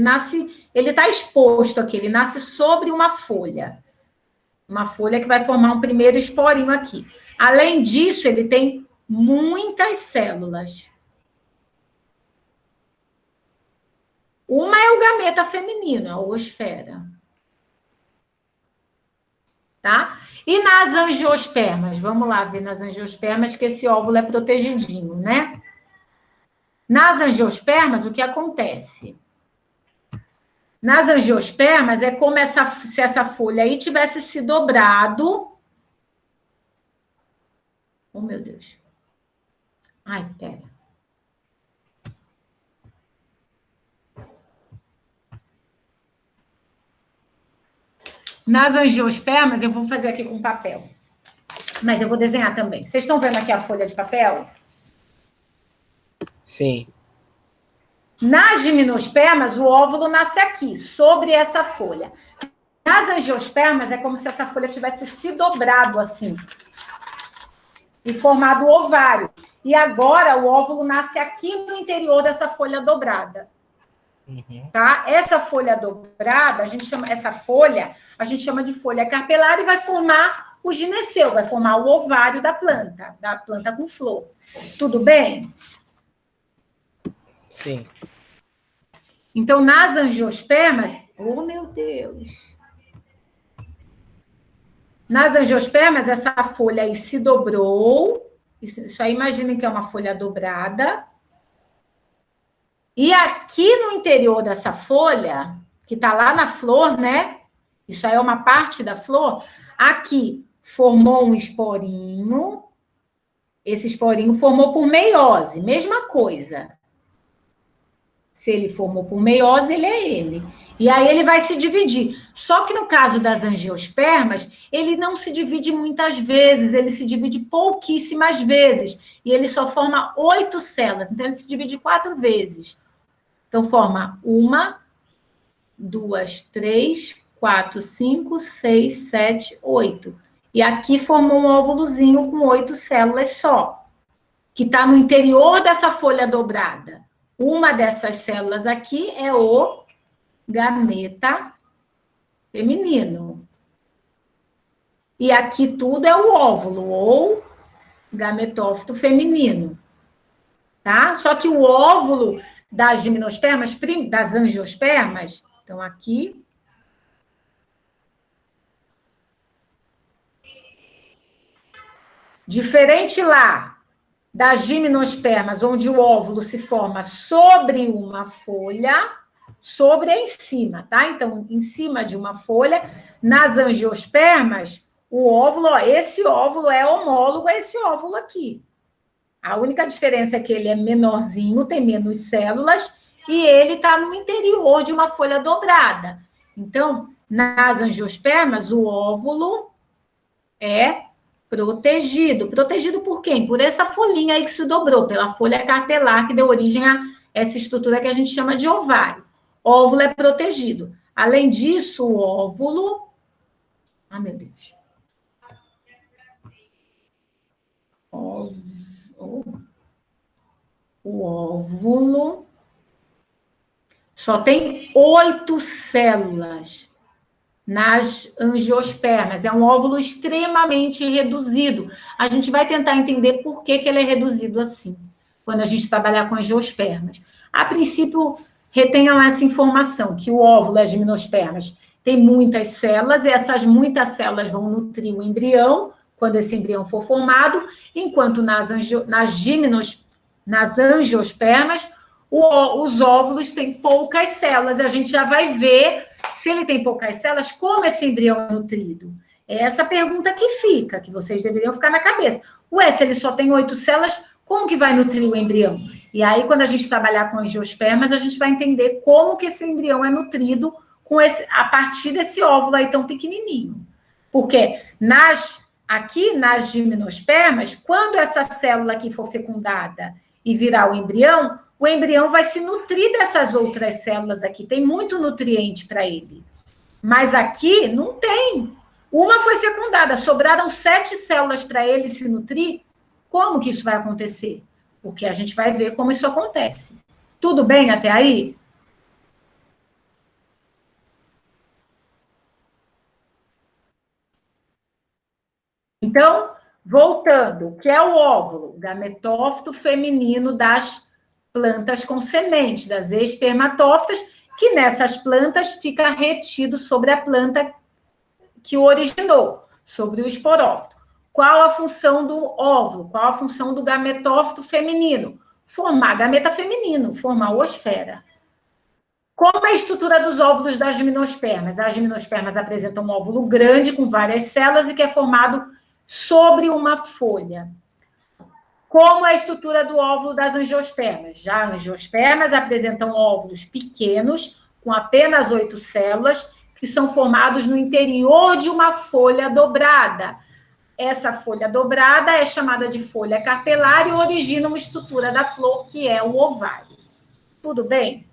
está exposto aqui, ele nasce sobre uma folha. Uma folha que vai formar um primeiro esporinho aqui. Além disso, ele tem muitas células. Uma é o gameta feminino, a oosfera. Tá? E nas angiospermas? Vamos lá ver nas angiospermas que esse óvulo é protegidinho, né? Nas angiospermas, o que acontece? Nas angiospermas, é como se essa folha aí tivesse se dobrado. Oh, meu Deus. Ai, pera. Nas angiospermas, eu vou fazer aqui com papel. Mas eu vou desenhar também. Vocês estão vendo aqui a folha de papel? Sim. Nas gimnospermas, o óvulo nasce aqui, sobre essa folha. Nas angiospermas, é como se essa folha tivesse se dobrado assim. E formado o ovário. E agora, o óvulo nasce aqui no interior dessa folha dobrada. Uhum. Tá? Essa folha dobrada, essa folha, a gente chama de folha carpelar e vai formar o gineceu, vai formar o ovário da planta com flor. Tudo bem? Sim. Então, nas angiospermas... Oh, meu Deus! Nas angiospermas, essa folha aí se dobrou. Isso aí, imaginem que é uma folha dobrada. E aqui no interior dessa folha, que está lá na flor, né? Isso aí é uma parte da flor. Aqui formou um esporinho. Esse esporinho formou por meiose, mesma coisa. Se ele formou por meiose, ele é ele. E aí ele vai se dividir. Só que no caso das angiospermas, ele não se divide muitas vezes, ele se divide pouquíssimas vezes. E ele só forma 8 células. Então, ele se divide 4 vezes. Então, forma 1, 2, 3, 4, 5, 6, 7, 8. E aqui formou um óvulozinho com 8 células só, que está no interior dessa folha dobrada. Uma dessas células aqui é o gameta feminino. E aqui tudo é o óvulo, ou gametófito feminino. Tá? Só que o óvulo das gimnospermas, das angiospermas, então aqui. Diferente lá das gimnospermas, onde o óvulo se forma sobre uma folha, sobre é em cima, tá? Então, em cima de uma folha, nas angiospermas, o óvulo, ó, esse óvulo é homólogo a esse óvulo aqui. A única diferença é que ele é menorzinho, tem menos células, e ele está no interior de uma folha dobrada. Então, nas angiospermas, o óvulo é protegido. Protegido por quem? Por essa folhinha aí que se dobrou, pela folha carpelar, que deu origem a essa estrutura que a gente chama de ovário. Óvulo é protegido. Além disso, o óvulo... Ah, meu Deus. O óvulo só tem 8 células nas angiospermas. É um óvulo extremamente reduzido. A gente vai tentar entender por que ele é reduzido assim, quando a gente trabalhar com angiospermas. A princípio, retenham essa informação, que o óvulo, as gimnospermas, tem muitas células, e essas muitas células vão nutrir o embrião, quando esse embrião for formado, enquanto nas angiospermas, os óvulos têm poucas células. A gente já vai ver, se ele tem poucas células, como esse embrião é nutrido. É essa pergunta que fica, que vocês deveriam ficar na cabeça. Ué, se ele só tem 8 células, como que vai nutrir o embrião? E aí, quando a gente trabalhar com angiospermas, a gente vai entender como que esse embrião é nutrido a partir desse óvulo aí tão pequenininho. Porque aqui nas gimnospermas, quando essa célula aqui for fecundada e virar o embrião vai se nutrir dessas outras células aqui. Tem muito nutriente para ele. Mas aqui não tem. Uma foi fecundada, sobraram 7 células para ele se nutrir. Como que isso vai acontecer? Porque a gente vai ver como isso acontece. Tudo bem até aí? Então, voltando, o que é o óvulo? Gametófito feminino das plantas com semente, das espermatófitas, que nessas plantas fica retido sobre a planta que o originou, sobre o esporófito. Qual a função do óvulo? Qual a função do gametófito feminino? Formar gameta feminino, formar oosfera. Como é a estrutura dos óvulos das gimnospermas? As gimnospermas apresentam um óvulo grande, com várias células, e que é formado sobre uma folha. Como é a estrutura do óvulo das angiospermas? Já as angiospermas apresentam óvulos pequenos, com apenas 8 células, que são formados no interior de uma folha dobrada. Essa folha dobrada é chamada de folha carpelar e origina uma estrutura da flor, que é o ovário. Tudo bem?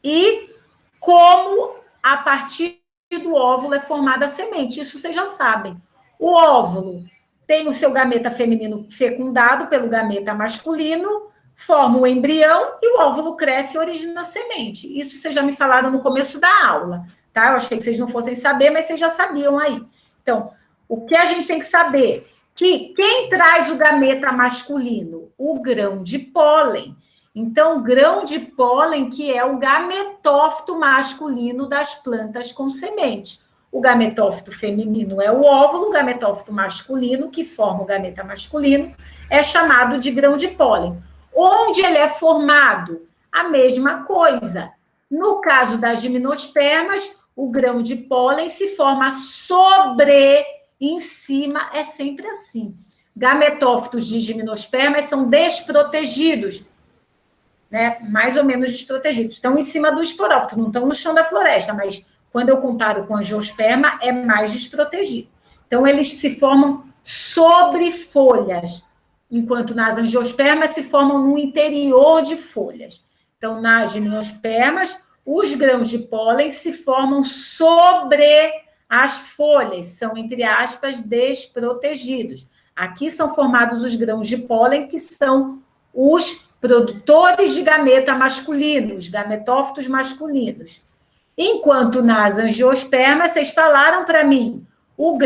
E como, a partir do óvulo, é formada a semente. Isso vocês já sabem. O óvulo tem o seu gameta feminino fecundado pelo gameta masculino, forma o embrião e o óvulo cresce e origina a semente. Isso vocês já me falaram no começo da aula, tá? Eu achei que vocês não fossem saber, mas vocês já sabiam aí. Então, o que a gente tem que saber? Que quem traz o gameta masculino? O grão de pólen. Então, o grão de pólen, que é o gametófito masculino das plantas com semente. O gametófito feminino é o óvulo, o gametófito masculino, que forma o gameta masculino, é chamado de grão de pólen. Onde ele é formado? A mesma coisa. No caso das gimnospermas, o grão de pólen se forma sobre, em cima, é sempre assim. Gametófitos de gimnospermas são desprotegidos, né? Mais ou menos desprotegidos. Estão em cima do esporófito, não estão no chão da floresta, mas quando eu comparo com a angiosperma, é mais desprotegido. Então, eles se formam sobre folhas, enquanto nas angiospermas se formam no interior de folhas. Então, nas gimnospermas, os grãos de pólen se formam sobre as folhas, são, entre aspas, desprotegidos. Aqui são formados os grãos de pólen, que são os produtores de gameta masculino, os gametófitos masculinos. Enquanto nas angiospermas, vocês falaram para mim, os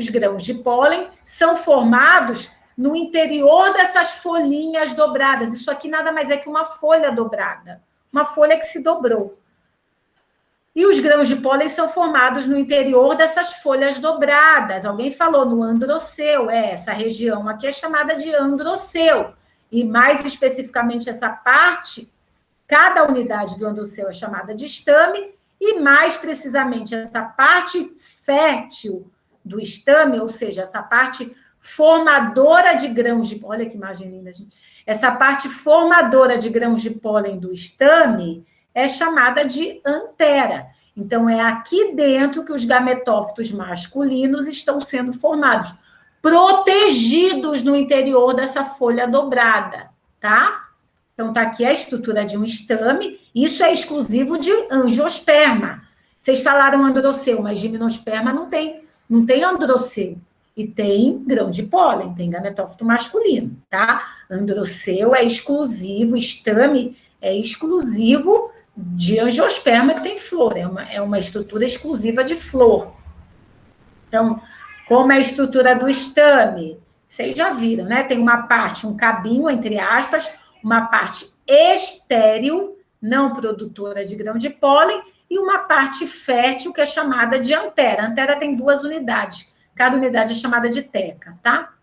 grãos de pólen são formados no interior dessas folhinhas dobradas. Isso aqui nada mais é que uma folha dobrada, uma folha que se dobrou. E os grãos de pólen são formados no interior dessas folhas dobradas. Alguém falou no androceu, essa região aqui é chamada de androceu. E mais especificamente essa parte, cada unidade do androceu é chamada de estame, e mais precisamente essa parte fértil do estame, ou seja, essa parte formadora de grãos de... Olha que imagem linda, gente. Essa parte formadora de grãos de pólen do estame é chamada de antera. Então, é aqui dentro que os gametófitos masculinos estão sendo formados, protegidos no interior dessa folha dobrada, tá? Então, está aqui a estrutura de um estame, isso é exclusivo de angiosperma. Vocês falaram androceu, mas gimnosperma não tem androceu. E tem grão de pólen, tem gametófito masculino, tá? Androceu é exclusivo, estame é exclusivo de angiosperma que tem flor, é uma estrutura exclusiva de flor. Então, como é a estrutura do estame? Vocês já viram, né? Tem uma parte, um cabinho, entre aspas, uma parte estéril, não produtora de grão de pólen, e uma parte fértil, que é chamada de antera. A antera tem 2 unidades, cada unidade é chamada de teca, tá?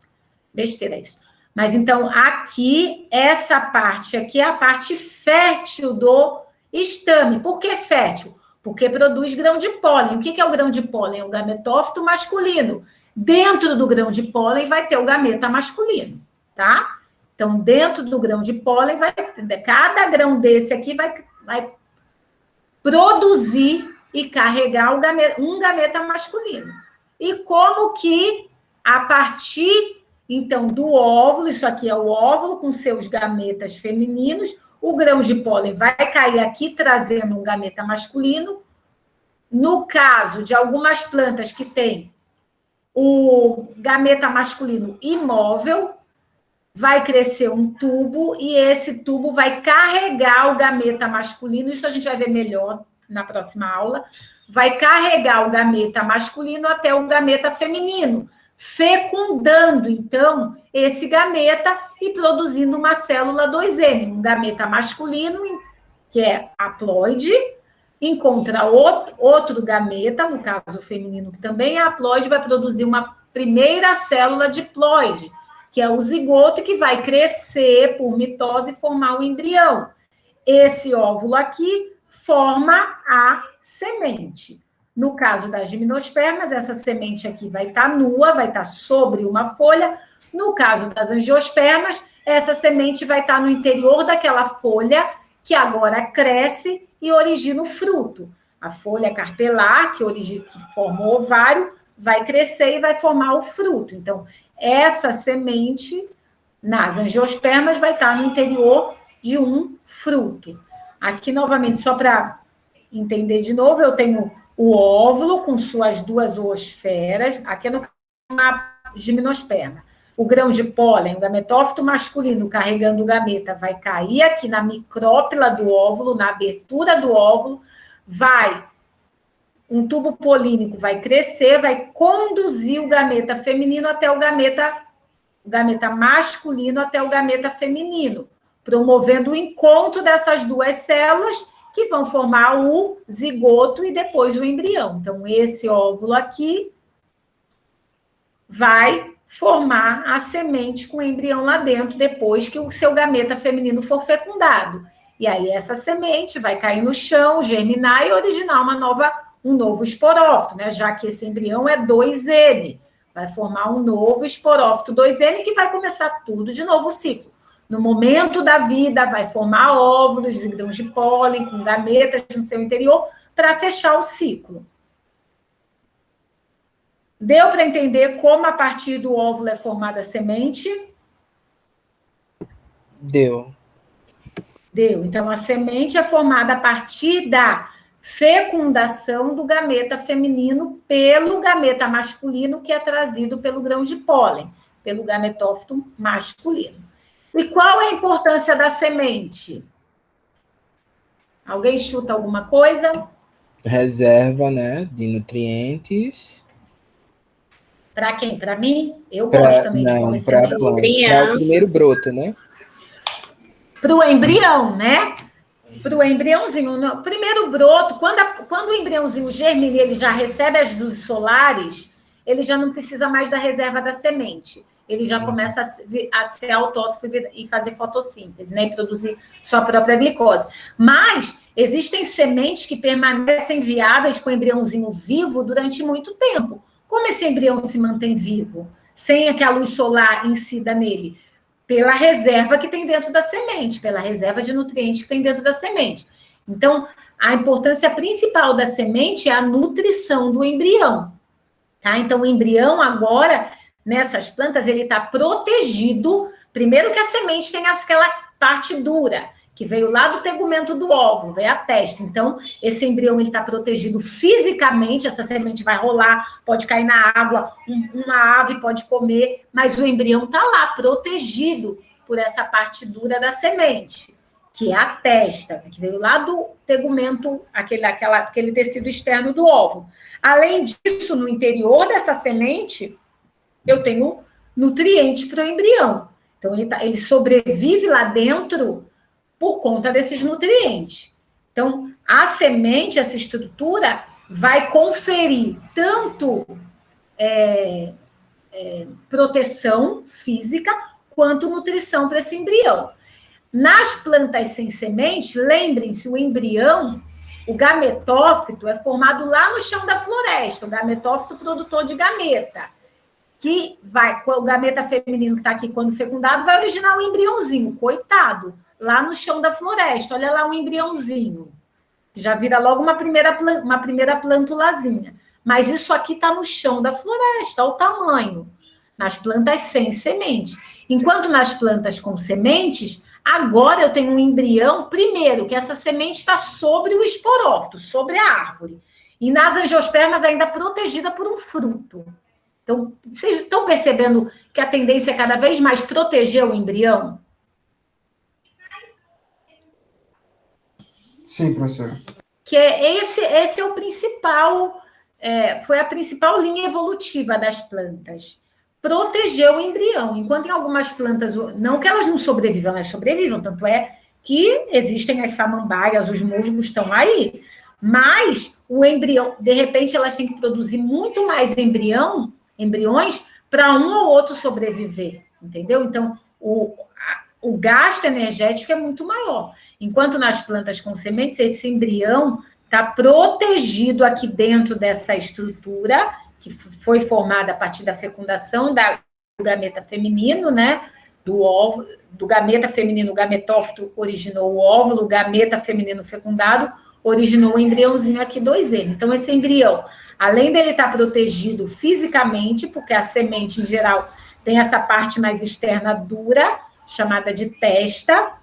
Besteira isso. Mas, então, aqui, essa parte aqui é a parte fértil do estame. Por que fértil? Porque produz grão de pólen. O que é o grão de pólen? É o gametófito masculino. Dentro do grão de pólen vai ter o gameta masculino, tá? Então, dentro do grão de pólen, cada grão desse aqui vai produzir e carregar um gameta masculino. E como que, a partir, então, do óvulo, isso aqui é o óvulo com seus gametas femininos, o grão de pólen vai cair aqui, trazendo um gameta masculino. No caso de algumas plantas que têm o gameta masculino imóvel, vai crescer um tubo e esse tubo vai carregar o gameta masculino, isso a gente vai ver melhor na próxima aula, vai carregar o gameta masculino até o gameta feminino, fecundando, então, esse gameta e produzindo uma célula 2M, um gameta masculino, que é haploide, encontra outro gameta, no caso feminino, que também é haploide, vai produzir uma primeira célula diploide, que é o zigoto, que vai crescer por mitose e formar o embrião. Esse óvulo aqui forma a semente. No caso das gimnospermas, essa semente aqui vai estar nua, vai estar sobre uma folha. No caso das angiospermas, essa semente vai estar no interior daquela folha, que agora cresce e origina o fruto. A folha carpelar, que forma o ovário, vai crescer e vai formar o fruto. Então, essa semente, nas angiospermas, vai estar no interior de um fruto. Aqui, novamente, só para entender de novo, eu tenho o óvulo com suas 2 oosferas, aqui é uma gimnosperma. O grão de pólen, o gametófito masculino carregando o gameta, vai cair aqui na micrópila do óvulo, na abertura do óvulo, um tubo polínico vai crescer, vai conduzir o gameta feminino até o gameta masculino até o gameta feminino, promovendo o encontro dessas 2 células que vão formar o zigoto e depois o embrião. Então, esse óvulo aqui vai formar a semente com o embrião lá dentro, depois que o seu gameta feminino for fecundado. E aí, essa semente vai cair no chão, germinar e originar um novo esporófito, né? Já que esse embrião é 2N. Vai formar um novo esporófito 2N que vai começar tudo de novo o ciclo. No momento da vida, vai formar óvulos, grãos de pólen, com gametas no seu interior, para fechar o ciclo. Deu para entender como a partir do óvulo é formada a semente? Deu. Deu. Então, a semente é formada a partir da fecundação do gameta feminino pelo gameta masculino, que é trazido pelo grão de pólen, pelo gametófito masculino. E qual é a importância da semente? Alguém chuta alguma coisa? Reserva, né, de nutrientes. Para quem? Para mim? Eu gosto também de comer para semente. o primeiro broto, né? Para o embrião, né? Para o embriãozinho. No primeiro broto, quando o embriãozinho germina e ele já recebe as luzes solares, ele já não precisa mais da reserva da semente. Ele já começa a ser autótrofo e fazer fotossíntese, né? E produzir sua própria glicose. Mas existem sementes que permanecem viáveis com o embriãozinho vivo durante muito tempo. Como esse embrião se mantém vivo, sem que a luz solar incida nele? Pela reserva que tem dentro da semente, pela reserva de nutrientes que tem dentro da semente. Então, a importância principal da semente é a nutrição do embrião. Tá? Então, o embrião agora, nessas plantas, ele está protegido. Primeiro que a semente tem aquela parte dura, que veio lá do tegumento do óvulo, veio a testa. Então, esse embrião está protegido fisicamente, essa semente vai rolar, pode cair na água, uma ave pode comer, mas o embrião está lá, protegido por essa parte dura da semente, que é a testa, que veio lá do tegumento, aquele tecido externo do óvulo. Além disso, no interior dessa semente, eu tenho nutrientes para o embrião. Então, ele sobrevive lá dentro por conta desses nutrientes. Então, a semente, essa estrutura, vai conferir tanto proteção física quanto nutrição para esse embrião. Nas plantas sem semente, lembrem-se, o embrião, o gametófito, é formado lá no chão da floresta, o gametófito produtor de gameta, que vai, o gameta feminino que está aqui quando fecundado, vai originar um embriãozinho, coitado, lá no chão da floresta. Olha lá um embriãozinho. Já vira logo uma primeira plantulazinha. Mas isso aqui está no chão da floresta, olha o tamanho. Nas plantas sem semente. Enquanto nas plantas com sementes, agora eu tenho um embrião, primeiro, que essa semente está sobre o esporófito, sobre a árvore. E nas angiospermas ainda protegida por um fruto. Então, vocês estão percebendo que a tendência é cada vez mais proteger o embrião? Sim, professora. Que esse é o principal, foi a principal linha evolutiva das plantas. Proteger o embrião. Enquanto em algumas plantas, não que elas não sobrevivam, elas sobrevivem, tanto é que existem as samambaias, os musgos estão aí, mas o embrião, de repente, elas têm que produzir muito mais embriões para um ou outro sobreviver, entendeu? Então, o gasto energético é muito maior. Enquanto nas plantas com sementes, esse embrião está protegido aqui dentro dessa estrutura, que foi formada a partir da fecundação do gameta feminino, né? Do óvulo, do gameta feminino, o gametófito originou o óvulo, o gameta feminino fecundado originou o embriãozinho aqui 2N. Então, esse embrião, além dele estar protegido fisicamente, porque a semente, em geral, tem essa parte mais externa dura, chamada de testa.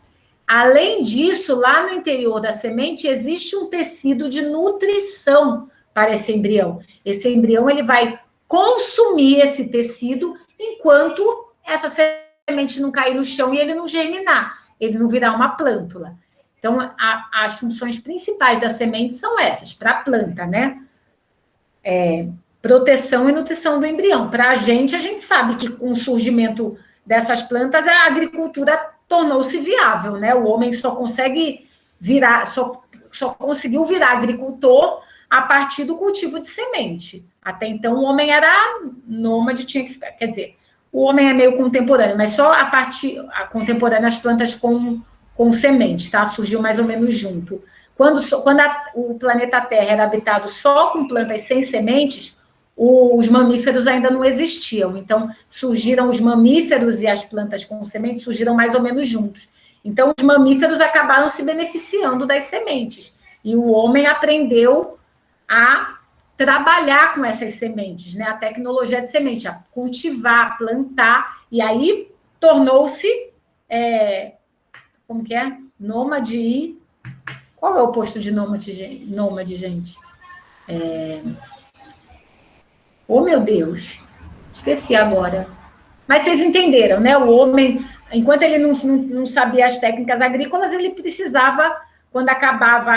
Além disso, lá no interior da semente, existe um tecido de nutrição para esse embrião. Esse embrião, ele vai consumir esse tecido enquanto essa semente não cair no chão e ele não germinar, ele não virar uma plântula. Então, as funções principais da semente são essas, para a planta, né? Proteção e nutrição do embrião. Para a gente sabe que com o surgimento dessas plantas, a agricultura tornou-se viável, né? O homem só consegue só conseguiu virar agricultor a partir do cultivo de semente. Até então, o homem era nômade, tinha que ficar. Quer dizer, o homem é meio contemporâneo, mas só a contemporânea, as plantas com sementes, tá? Surgiu mais ou menos junto. Quando o planeta Terra era habitado só com plantas sem sementes, os mamíferos ainda não existiam. Então, surgiram os mamíferos e as plantas com sementes, surgiram mais ou menos juntos. Então, os mamíferos acabaram se beneficiando das sementes. E o homem aprendeu a trabalhar com essas sementes, né? A tecnologia de semente, a cultivar, a plantar, e aí tornou-se, como que é? Nômade. Qual é o oposto de nômade, gente? Oh, meu Deus, esqueci agora. Mas vocês entenderam, né? O homem, enquanto ele não sabia as técnicas agrícolas, ele precisava, quando acabava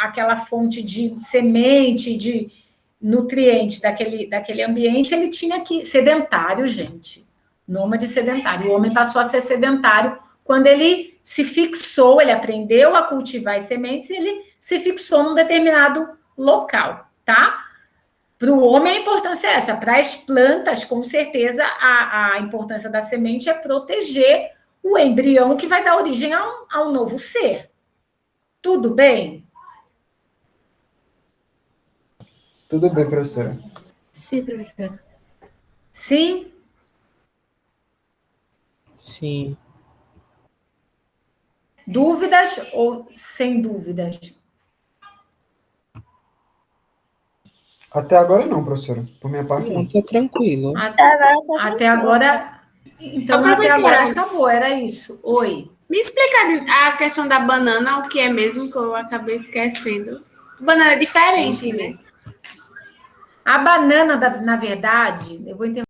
aquela fonte de semente, de nutrientes daquele ambiente, ele tinha que... Sedentário, gente. Nômade sedentário. O homem passou a ser sedentário quando ele se fixou, ele aprendeu a cultivar as sementes e ele se fixou num determinado local, tá? Para o homem, a importância é essa. Para as plantas, com certeza, a importância da semente é proteger o embrião que vai dar origem a um novo ser. Tudo bem? Tudo bem, professora. Sim, professora. Sim? Sim. Dúvidas ou sem dúvidas? Até agora não, professora. Por minha parte, não. Tá tranquilo. Até agora... Então, até agora acabou, era isso. Oi. Me explica a questão da banana, o que é mesmo, que eu acabei esquecendo. Banana é diferente, né? A banana, na verdade, eu vou entender.